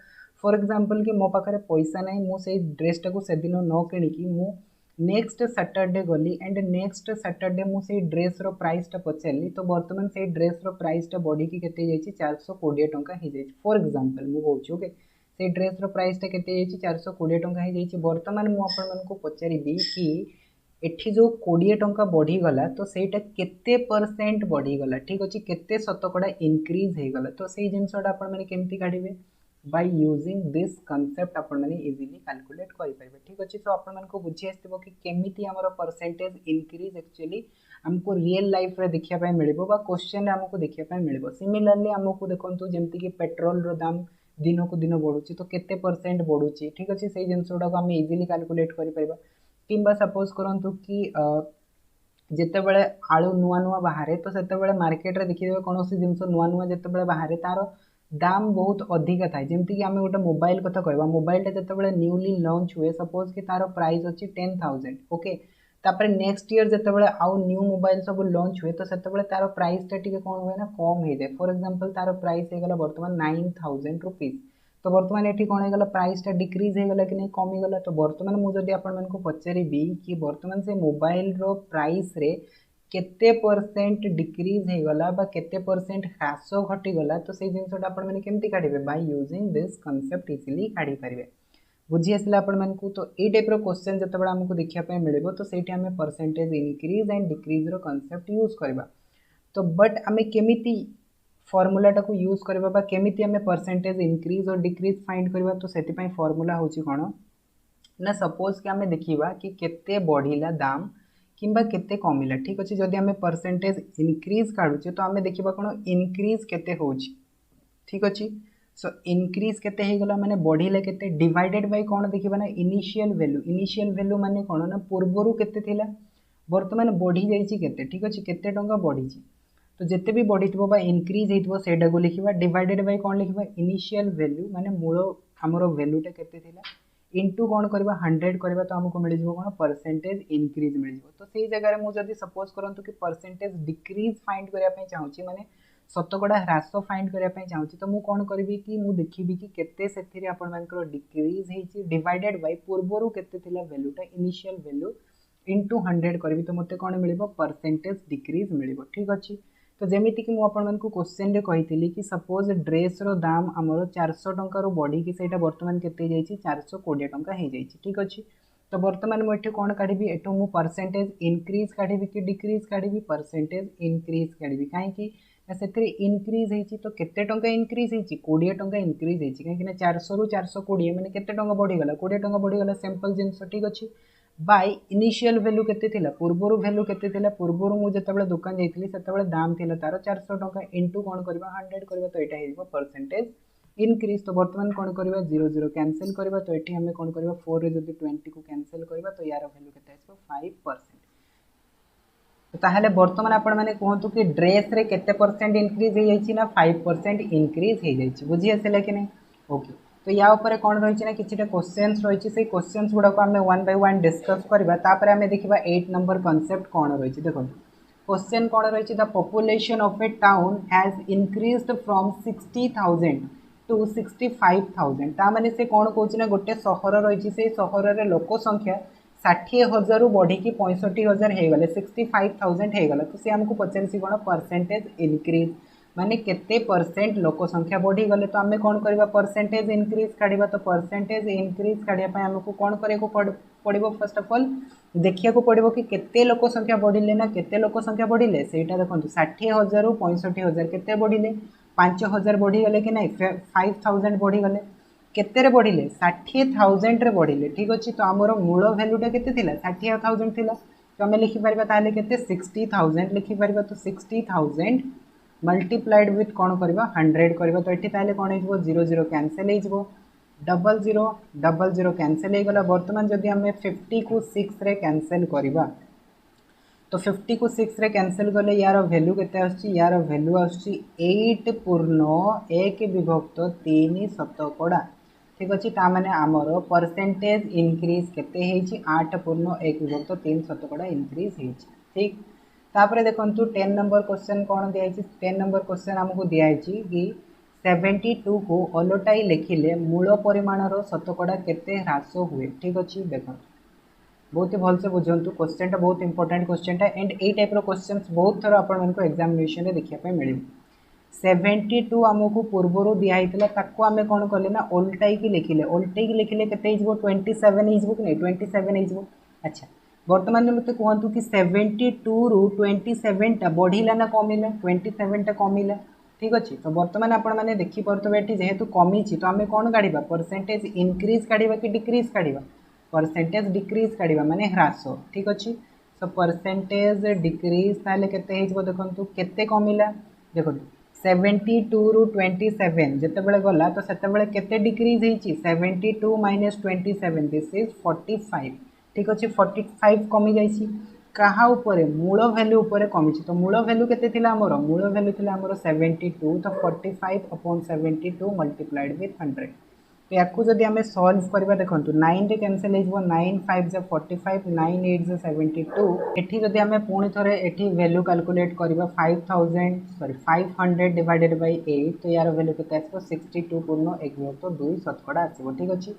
फॉर एग्जांपल कि मो पाखरे पैसा नाही मु सेई ड्रेस टाको से दिन न किनी कि मु नेक्स्ट सैटरडे गली एंड नेक्स्ट सैटरडे मु सेई ड्रेस रो प्राइस टा पचेली तो वर्तमान सेई ड्रेस रो प्राइस टा बॉडी की केते जाईची 420 टंका ही जाईची फॉर एग्जांपल मु कहूची ओके से ड्रेस रो प्राइस टा केते जाईची 420 टंका ही जाईची। वर्तमान मु आपण मन को पचारिबी कि एठी जो 20 टंका बढ़ी गला तो सेटा केते परसेंट बढ़ी गला ठीक अछि केते शतकड़ा इंक्रीज हे गला तो सेही जिंसटा आपण माने केमती काढिबे बाय यूजिंग दिस कांसेप्ट आपण माने इजीली कैलकुलेट करि परिबे ठीक अछि। तो आपण मन को बुझी आस्तिबो कि केमिति हमर परसेंटेज इंक्रीज एक्चुअली हमको रियल लाइफ रे देखिया पाए मिलिबो बा क्वेश्चन रे हमको देखिया पाए मिलिबो। सिमिलरली हमको देखंतु जेमति कि पेट्रोल रो दाम दिन को दिन बढ़ुची तो केते परसेंट बढ़ुची ठीक अछि सेही जिंसटा को हम इजीली कैलकुलेट करि परिबा। किंबा सपोज करंतु कि जेतेबेले आलू नुआ नुआ बाहर तो सेतेबेले मार्केट रे देखिबे कोनोसी जिंस नुआ नुआ जेतेबेले बाहर तार दाम बहुत अधिक थाए जेमति कि आमे गोटे मोबाइल कथा कहबा मोबाइल जेतेबेले न्यूली लॉन्च हुए सपोज कि तार प्राइस अछि 10,000 ओके तापर नेक्स्ट ईयर जेतेबेले आउ न्यू मोबाइल सब लॉन्च हुए तो सेतेबेले तार प्राइस टा टिके कोन हुए ना कम हे जाए फॉर एग्जांपल तार प्राइस हे गला वर्तमान 9,000 रुपीस तो वर्तमान एठी कोन हे गला प्राइस टा डिक्रीज हे गला कि नहीं कमी गला तो वर्तमान मु जदी आपण मन को पचारिबी कि वर्तमान से मोबाइल रो प्राइस रे केते परसेंट डिक्रीज हे गला बा केते परसेंट ह्रास घटी गला तो से जिंसटा आपण माने केमती काढिबे by using this concept easily काढी परिबे। बुझी आसला आपण मन को तो ए टाइप रो क्वेश्चन जतबेला हमको देखिया पे मिलिबो तो सेठी हमें परसेंटेज इंक्रीज एंड डिक्रीज रो कांसेप्ट यूज करबा। तो बट हमें केमिति फॉर्मूला टाको यूज करबा बा केमिति हमें परसेंटेज इंक्रीज और डिक्रीज फाइंड करबा तो सेति पई फॉर्मूला होची कोन ना सपोज कि हमें देखिबा कि केते बढ़िला दाम किंबा केते कमिला ठीक अछि। जदि हमें परसेंटेज इंक्रीज काढुचे तो हमें देखिबा कोन इंक्रीज केते होची ठीक अछि। सो इंक्रीज केते हे गला माने बढ़िले केते डिवाइडेड बाय कोन देखिबा ना इनिशियल वैल्यू माने कोन ना पूर्वरु केते थिला वर्तमान बढ़ी जाईची केते ठीक अछि केते टंका बढ़ीची तो जिते भी बढ़ी बा इंक्रीज होइतबो सेटा को लिखिबा डिवाइडेड बाय कोन लिखिबा इनिशियल वैल्यू माने मूल हमर वैल्यूटा केते थिला इनटू कोन करबा 100 करबा तो हमको मिल जिवो कोन परसेंटेज इंक्रीज मिल जिवो। तो सेही जगह रे मु जदी सपोज करंतु कि परसेंटेज डिक्रीज फाइंड करिया पई चाहूची माने शतकड़ा ह्रास फाइंड करिया पई चाहूची तो मु कोन करबी कि मु देखिबी कि केते सेथिरे आपण मानकर डिक्रीज हेची डिवाइडेड बाय पूर्वरु केते थिला वैल्यूटा इनिशियल वैल्यू इनटू 100 करबी तो मते कोन मिलिबो परसेंटेज डिक्रीज मिलिबो ठीक अछि। तो जेमिति कि मु आपण मन को क्वेश्चन रे कहितली कि सपोज ड्रेस रो दाम हमरो 400 टंका रो बॉडी कि सेटा वर्तमान केते जाईची 420 टंका हे जाईची ठीक अछि। तो वर्तमान मु एठी कोन काढिबी एठो मु परसेंटेज इंक्रीज काढिबी कि डिक्रीज काढिबी परसेंटेज इंक्रीज काढिबी काहे कि सेतरे इंक्रीज हेची तो केते टंका इंक्रीज हेची 20 टंका इंक्रीज हेची काहे कि ना 400 रु 420 माने केते टंका बढ़ी गला 20 टंका बढ़ी गला सिंपल जिंस ठीक अछि। बाय इनिशियल वैल्यू केते थिला पूर्वरु वैल्यू केते थिला पूर्वरु मु जेतेबेले दुकान जाइतली सेतेबेले दाम थिला तार 400 टंका इनटू कोन करबा 100 करबा तो एटा हेइबो परसेंटेज इंक्रीज। तो वर्तमान कोन करबा 0 0 कैंसिल करबा तो एठी हमें कोन करबा 4 रे जदी 20 को कैंसिल करबा तो यार वैल्यू केते आसबो 5%। तो ताहले वर्तमान आपण माने कहंतु कि ड्रेस रे केते परसेंट इंक्रीज हे जाइछि ना 5% इंक्रीज हे जाइछि बुझी आसेला कि नै ओके। तो या ऊपर कौन रही ना किछिटा क्वेश्चंस रही से क्वेश्चंस गुड़ा को आम 1 बाय 1 डिस्कस करबा तापर आमे देखिबा 8 नंबर कांसेप्ट कौन रही देखो क्वेश्चन कौन रही the population of a town has increased from 60,000 to 65,000 ता माने से कौन कहूछि ना गोटे सहर रही से सहर रे लोक संख्या 60,000 रु बढ़ी की 65,000 हे गले 65,000 हे गला तो से हमको पचारसी कौन परसेंटेज इंक्रीज माने केते परसेंट लोक संख्या बढ़ी गले तो आमे कौन करबा परसेंटेज इंक्रीज काढिबा तो परसेंटेज इंक्रीज काढिया पय हमको कौन करे को पड़िबो फर्स्ट ऑफ ऑल देखिया को पड़िबो कि केते लोक संख्या बढ़िले ना केते लोक संख्या बढ़िले सेटा देखंतु 60,000 रु 65,000 केते बढ़िले 5,000 बढ़ी गले कि नहीं 5,000 बढ़ी गले केते रे बढ़िले 60,000 रे बढ़िले ठीक अछि। तो हमरो मूल वैल्यूटा केते थिला 60,000 थिला तो हमें लिखि परबा ताले केते 60,000 लिखि परबा तो 60,000 मल्टीप्लाइड विथ कौन करबा 100 करबा तो एठी ताले कौन हेजबो 0 0 कैंसिल हेजबो डबल जीरो कैंसिल हे गला। वर्तमान जदि हमें 50 को 6 रे कैंसिल करबा तो 50 को 6 रे कैंसिल गले यार वैल्यू केते आछि यार वैल्यू आछि 8 पूर्ण 1 विभक्त 3 शतकड़ा ठीक अच्छे ताने आमर परसेंटेज इनक्रीज केते 8 पूर्ण 1 विभक्त 3 शतकड़ा इनक्रीज हो ठीक। तापर देखो 10 नंबर क्वेश्चन कौन दिखाई 10 नंबर क्वेश्चन आमको दिखाई कि 72 को ओलटाई लिखिले मूल परिमाणर शतकड़ा केते ह्रास हुए ठीक अच्छे देखो बहुत ही भलसे बुझंतु क्वेश्चन टा बहुत इंपोर्टेंट क्वेश्चन टा एंड ए टाइप रो क्वेश्चंस बहुत थर आपण को एग्जामिनेशन रे देखिया पे मिलिबो 72 आमको पूर्वर दिखाई ताको आम कौन कले ना ओल्टाई की लिखिले केते 27 हो कि नहीं 27 हो। अच्छा बर्तमान मत कहतु कि 72 रु 27 टा बढ़िला ना कमिला 27 टा कमिला ठीक अच्छे। तो बर्तमान आपण मैंने देखिपे ये जेहेतु कमी तो आम कौन काढ़ा परसेंटेज इनक्रीज काढ़ा कि डिक्रीज काढ़ा परसेंटेज डिक्रीज काढ़ा माने ह्रास ठीक अच्छे। सो परसेंटेज डिक्रीज ताले केते देखो केते कमिला देखो 72 रु 27 जितेबाला गला तो सेतेबाला केते डिक्रीज होईची 72 माइनस 27 दिस इज 45 ठीक अच्छे 45 कमी जाइए कहा उपरे मूल वैल्यू उपरे कमी तो मूल वैल्यू केते थिला हमरो मूल वैल्यू थिला हमरो 72 तो 45 अपॉन 72 मल्टीप्लाइड विथ 100 तो या जदि आम सल्व करवा देखो 9 रे कैंसिल हो 9 5 जा 45 9 8 जा 72 एठी जदि आम पुणी थे एठी वैल्यू कैलकुलेट करवा 500 डिवाइडेड बाय 8 तो यार वैल्यू केते आसो 62 पूर्ण 1 तो 2 शतकड़ा आसो ठीक अच्छे।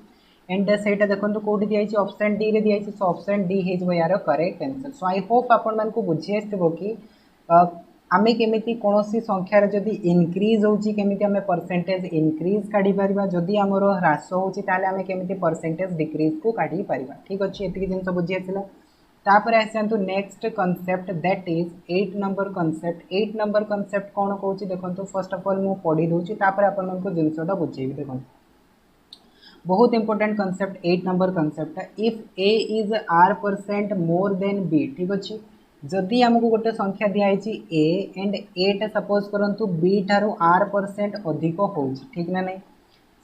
एंड सेटा देखो कौटी दिखाई ऑप्शन डी रे दिखाई सो ऑप्शन डी हो यार correct answer. So I hope आपण मानक बुझी आसो कि आमे केमिति कौनसी संख्यार जदि इनक्रीज होची केमिति आमे परसेंटेज इनक्रीज काढ़ी परिबा जदि आमर ह्रास होची ताले आमे केमिति परसेंटेज डिक्रीज को काढ़ी परिबा ठीक अच्छे एतिकी जिनस बुझी आसिला। तापर आसतु next concept that is 8 number concept 8 number concept कौन कहूँ देखो फर्स्ट ऑफ ऑल मुझे पढ़ी दूसरी तापर आपण मानक जिनसटा बुझेबी देखो बहुत important concept 8 number concept if a is r% more than b ठीक अच्छे जदि आमको गोटे संख्या दिखाई ए एंड एटा सपोज करंतु बी ठारू r% अधिक हो ठीक ना नहीं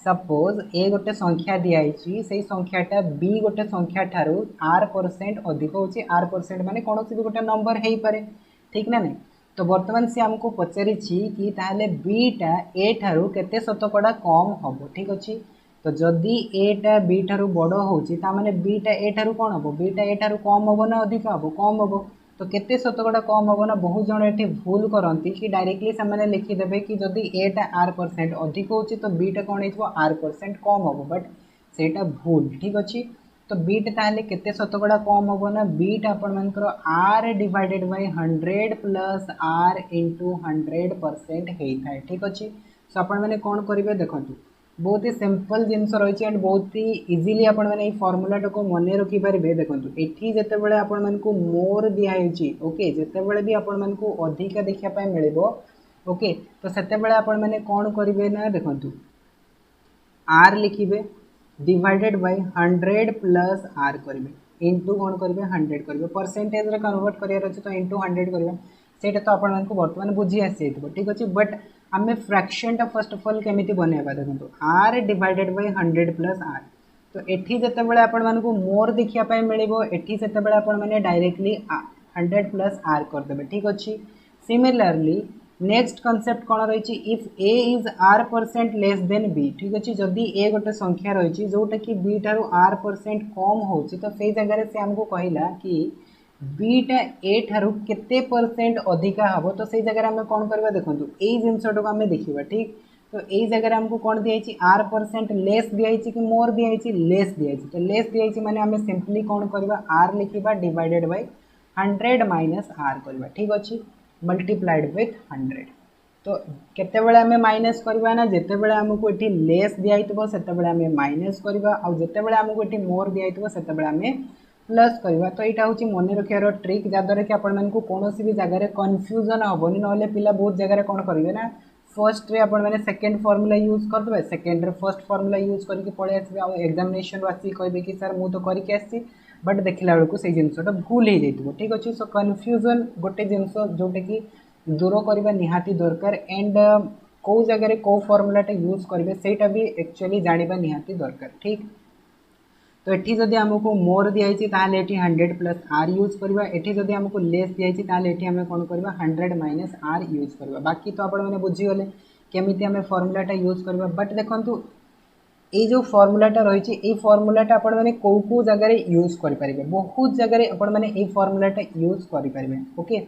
सपोज ए गोटे संख्या दिखाई से संख्याटा बी गोटे संख्या ठारू r% अधिक हो r% माने कौन भी गोटे नंबर हो पारे ठीक ना नहीं। तो बर्तमान सी आमको पचारि कि ताहले बीटा ए ठारू केते शतकड़ा कम हम ठीक अच्छे। तो जदि एटा बी ठारू बड़ होने बीटा ए ठारू कौन हम बीटा ए ठारू कम हम ना अधिक हम कम हम तो केते शतकड़ा कम हम ना बहुत जन ये भूल करती कि डायरेक्टली से लिखिदेवे कि जदि एटा r% अधिक हो तो बीटा कौन हो r% कम हम बट सेटा भूल ठीक अच्छे। तो बीटा ताहले केते शतकड़ा कम हम ना बीटा आपण मानकर r divided by 100 plus r into 100% होता है ठीक अच्छे। सो आपण मैंने कौन करेंगे देखो बहुत ही सिंपल जिनस रही एंड बहुत ही इजिली आपण मैंने फर्मूलाटा को मन रखिपारे देखो ये जितेबाला आपण मानक मोर दिखाई ओके जितेबाला भी आपण मानक अधिक देखापी मिल ओके तो सेतेबाला आपण मैंने कौन करेंगे ना देखो r लिखिबे डिवाइडेड बाय 100 प्लस r करेंगे इंटू कौन करेंगे 100 करेंगे परसेंटेज रे कन्वर्ट करार अच्छे तो इंटू 100 करेंगे सेटा तो आपण मानक बर्तमान बुझी आसी ठीक अच्छे। बट आम फ्रैक्शन टा फर्स्ट ऑफ ऑल केमिति बनैबा देखो r divided by 100 plus r तो एठी जतेबेले आपण मानक मोर देखिया पाए मिलिबो एठी सेतेबेले आपण माने डायरेक्टली 100 प्लस r कर देबे ठीक अच्छे। सिमिलरली नेक्स्ट कॉन्सेप्ट कौन रही if a is r% less than b ठीक अच्छे जदि ए गोटे संख्या रही जोटा कि बी ठारू r% कम हो तो से जगह से आमको कहला कि बीटा ए ठारू केते परसेंट अधिका हम तो से जगह आम कौन करवा देखो यही जिनसटा को आम देखा ठीक। तो यही जगह आमको कौन दिखाई r% लेस दिखाई कि मोर दिखाई लेस दिखाई तो लेस दिखाई माने आम सिंपली कौन करवा r लिखा डिवाइडेड बाय 100 माइनस r करवा ठीक अच्छे मल्टीप्लाइड विथ 100 तो केतेबेले आम माइनस करवा ना जितेबाला आमको ये लेस दिखाई सेतेबेले आम माइनस करवा आउ जितेबाला आमको ये मोर दिखाई सेतेबेले आम प्लस करवा। तो यहाँ हूँ मन रखार ट्रिक जहाँद्वारा कि आपण मानक कौन भी जगह कन्फ्यूजन हेनी ना पिला बहुत जगह कौन करेंगे ना फर्स्ट रे आपण मैंने सेकेंड फर्मूला यूज करदे सेकेंड रे फर्स्ट फर्मूला यूज करके पलि आसबे एग्जामिनेशन आसिक कहे कि सर मुझे तो करके आसी बट देखला बेलू से जिनसटा भूल हो जाइए ठीक अच्छे। सो कन्फ्यूजन गोटे जिनस जोटा कि दूर करवा निहाती दरकार एंड कौ जगह कौ फर्मूलाटा यूज करेंगे सेटा भी एक्चुअली जाना निहाती दरकार ठीक। तो ये जदि आमको मोर दिखाई ताहले एटी 100 प्लस r यूज करवा एटी जदि आमको लेस दिखाई ताहले एटी आम कौन करवा 100 माइनस r यूज करवा बाकी तो आपण मैंने बुझीगले केमिति आम फर्मूलाटा यूज करवा। बट देखो ये जो फर्मूलाटा रही ये फर्मूलाटा आपण मैंने कौ कौ जगह यूज करेंगे बहुत जगह आपण मैंने ये फर्मूलाटा यूज करेंगे ओके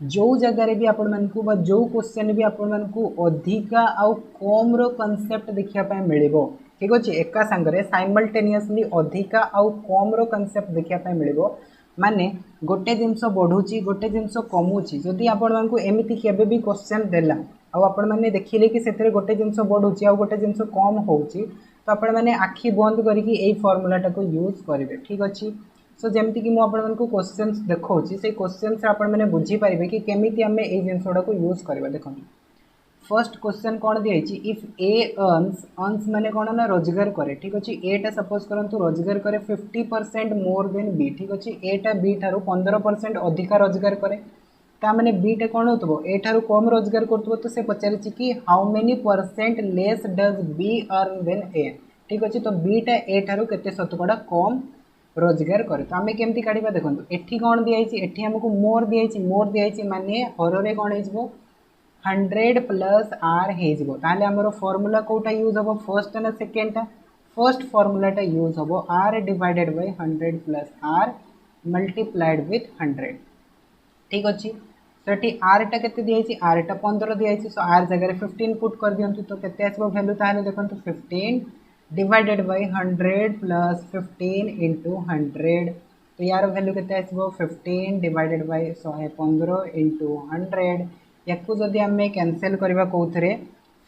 जो जगह भी आपण मानकू जो क्वेश्चन भी आपण मानकू अधिका आउ कम रो कॉन्सेप्ट देखिया मिलिबो ठीक अच्छे एका सांगरे साइमल्टेनियसली अधिका आउ कम रो कॉन्सेप्ट देखिया मिलिबो माने गोटे जिनस बढ़ुची गोटे जिनस कमुची जदि आपण मानकू एमिति केबे भी क्वेश्चन देला आउ आपण माने देखिले कि सेतरे गोटे जिनस बढ़ुची आउ गोटे जिनस कम होउची तो आपण माने आखि बंद करके एई फॉर्मूलाटा को यूज करेंगे ठीक अच्छे सो जमती कि मुझे क्वेश्चंस देखा से क्वेश्चन आपण मैंने बुझीपारे कि केमी आम ये जिनसा को यूज करवा देखो फर्स्ट क्वेश्चन कौन दिखाई इफ ए अर्न्स माने कौन ना रोजगार करे ठीक अच्छे एटा सपोज करंतु रोजगार करे 50% मोर देन बी ठीक अच्छे एटा बी ठारू 15% अधिका रोजगार करे ताने बीटा कौन हो ए ठारू कम रोजगार कर तो से पचारि कि how many percent less does B earn than A ठीक अच्छे तो बीटा ए ठारू केते शतकड़ा कम रोजगार करे तो आम केमती काढ़ा देखो एठी कौन दिखाई एठी हमको मोर दिखाई माने हर कौन हो 100 प्लस आर हो आमर फॉर्मूला कोटा यूज हम फर्स्ट ना सेकेंडटा फर्स्ट फॉर्मूलाटा यूज हम r divided by 100 plus r multiplied with 100 ठीक अच्छे तो ये आरटा के दिखाई आरटा 15 दिखाई सो आर जगह 15 पुट कर दिंतु तो केते आसबो वैल्यू ताले देखो 15 डिवाइडेड बाय 100 प्लस 15 इंटू 100 तो यार वैल्यू केते आसबो 15 डिवाइडेड बाय 115 इंटू 100 याकू जदि आम कैंसल करवा कौथे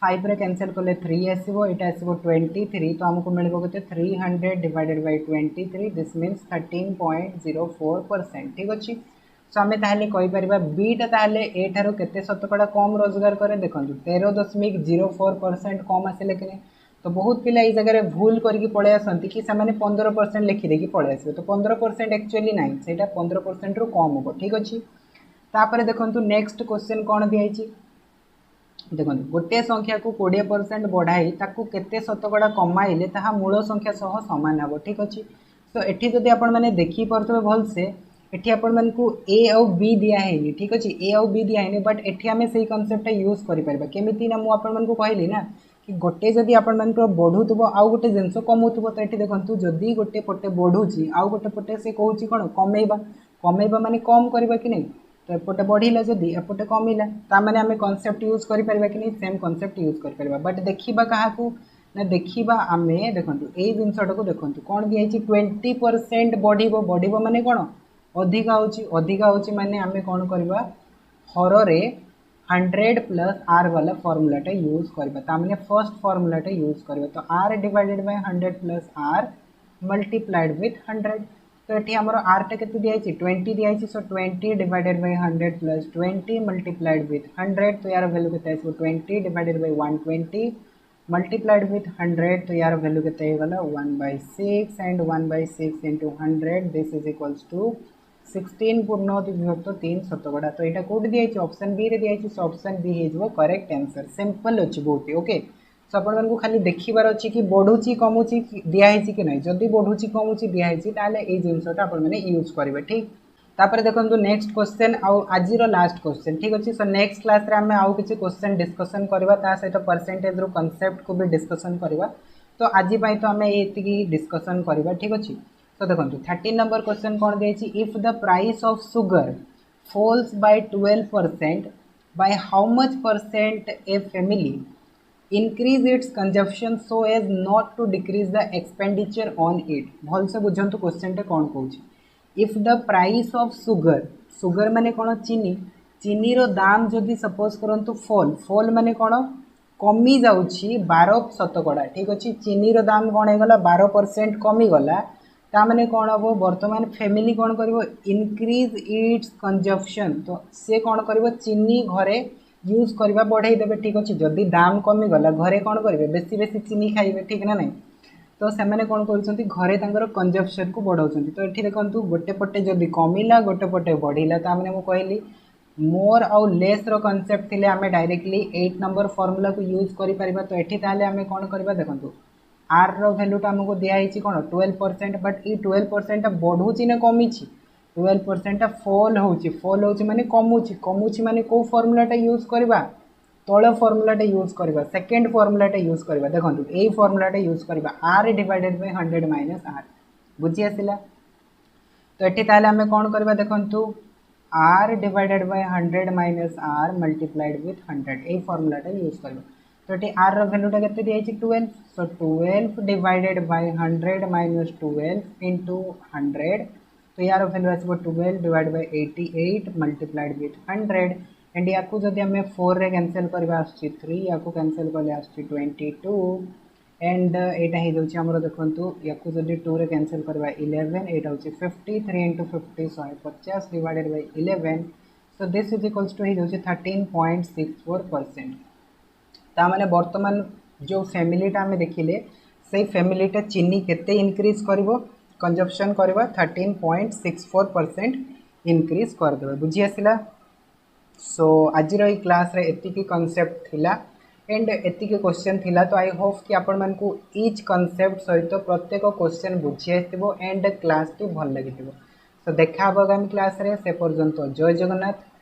5 रे कैंसल कले 3 आसबो एटा आसबो 23 तो आमको मिलबो केते 300 डिवाइडेड बाय 23 दिस मीन्स 13.04% ठीक अच्छे सो आम ताहले कहीपर बीटा ताहले ए ठारू केते शतकड़ा कम रोजगार करे देखो 13.04% कम आसिले कि तो बहुत पिला ये जगह भूल करके पलि आसती कि 15% लिखिदेकि पलि आसबे तो 15% एक्चुअली ना से 15% रु कम हम ठीक अच्छे तापर देखो नेक्स्ट क्वेश्चन कौन दिखाई देखो गोटे संख्या को 20% बढ़ाई ताकू केते शतकड़ा कमाइले ताहा मूल संख्या सह सामान हम ठीक अच्छे तो एठी जदि आपण माने देखि परथबे भल से एठी आपण मानकू ए आउ बी दियाहेनी ठीक अच्छे ए आउ बी दियाहेनी बट एठी आमे सेही कांसेप्ट यूज करि परबा केमिति ना मु आपण मानकू कहली ना कि गोटे जदि आपण मानकर बढ़ुव आउ गोटे जिनस कमुव तो ये देखो जदि गोटे पटे बढ़ुची आउ गोटे पटे से कहूँ कौन कमेबा कमेबा माने कम करबा कि नहीं तो एपटे बढ़िला जदि एपटे कमिला तामाने आमे कांसेप्ट यूज करि परबा कि नहीं सेम कांसेप्ट यूज करि परबा बट देखिबा काहाकू ना देखिबा आमे देखंतु ए जिनसटा को देखंतु कोन दियाइछि 20% बढ़िबो माने कोन अधिका होची माने आमे कोन करबा हर रे 100 प्लस आर वाला फॉर्मूलाटा यूज करबा तामाने फर्स्ट फॉर्मूलाटा यूज करबा तो r divided by 100 plus r multiplied with 100 तो ये आमर आरटा के दिखाई 20 दिखाई so 20 divided by 100 plus 20 multiplied with 100 तो यार वैल्यू के 20 डिवाइडेड बाय 120 मल्टीप्लाइड विथ 100 तो यार वैल्यू के 1/6 and 1/6 into 100 this is equals to 16 पूर्ण विभक्त 3 शतकड़ा तो यहाँ कौट दिखाई ऑप्शन बी रे दिखाई सो ऑप्शन बी हो करेक्ट आंसर सिंपल अच्छी बहुत ही ओके सो अपन को खाली देखिबार अच्छी कि बढ़ुची कमुची दिखाई कि नहीं जदि बढ़ुची कमुची दिखाई ताले ये जिनसटा अपन मैंने यूज करेंगे ठीक तापर देखो नेक्स्ट क्वेश्चन आज लास्ट क्वेश्चन ठीक अच्छे सो नेक्स्ट क्लास रे आम आउ किसी क्वेश्चन डिस्कसन करवा ता सहित परसेंटेज रो कांसेप्ट को भी डिस्कसन करवा तो आज तो आम ये डिस्कसन करवा ठीक अच्छे तो देखो 13 नंबर क्वेश्चन कौन दिखाई if the price of sugar falls by 12% by how much percent a family increase its consumption so as not to decrease the expenditure on it भल से बुझंतु क्वेश्चन टे कौन कहूँ if the price of sugar माने कौन चीनी रो दाम जदि सपोज करंतु फॉल माने कौन कमी जाउछि 12 शतकड़ा ठीक अच्छे चीनी रो दाम कौन होगला 12% कमी गला ता माने कौन हम बर्तमान फैमिली कौन करिवो इंक्रीज इट्स कंजप्शन तो से कौन करिवो चीनी घरे यूज करवा बढ़ाई देवे ठीक अच्छे जदि दाम कमी गला घरे कौन करेंगे बेसी बेसी चीनी खाइबे ठीक ना नहीं तो से मैंने कौन कर घरे कंजप्शन को बढ़ाऊँ तो ये देखो गोटे पटे जदि कमिला गोटे पटे बढ़िला तो मैंने मुझे कहली मोर आउ लेस रो कॉन्सेप्ट थिले आमे डायरेक्टली 8 नंबर फॉर्मूला को यूज करि परिबा तो एठी ताले आमे कोन करबा देखंतु आर रो वैल्यू टा हमको दिया हिची कोन 12% बट ई 12% बढ़ुची ना कमीची 12% फॉल होची माने कमुची माने को फॉर्मूलाटा यूज करबा तल फर्मुलाटे यूज करवा सेकेंड फर्मुलाटे यूज करवा देखो यही फर्मुलाटे यूज करवा r divided by 100 minus r बुझी आसला तो ये ताले आम कौन करवा देखु r divided by 100 minus r multiplied with 100 यही फर्मुलाटा यूज करवा तो ये आर रैल्यूटा के दिखाई 12 सो 12 डिवाइडेड बाय 100 माइनस 12 इंटू 100 तो यार वैल्यू आसो 12 divide by 88 multiplied with 100 and या जदि आम 4 रे कैंसिल करवा 3 या कैंसिल कले 22 एंड यहाँ हो जामर देखो या जदि 2 रे कैंसिल करवा 11 यहाँ हूँ 50 3 into 50 150 divided by 11 so this is equals to हो 13.64%। ताने बर्तमान जो फैमिलीटा आम देखिले से फैमिलीटा चीनी केते इनक्रीज कर कंजप्शन करवा 13.64% इनक्रीज करदे बुझी आसला। सो आज क्लास रे एतिकी कॉन्सेप्ट थिला एंड एतिकी क्वेश्चन थिला तो आई होप कि आपण मन को ईच कॉन्सेप्ट सहित प्रत्येक क्वेश्चन बुझी आसथिबो एंड क्लास टी भल लगी। सो देखा आगामी क्लास रे से पर्यंत जय जगन्नाथ।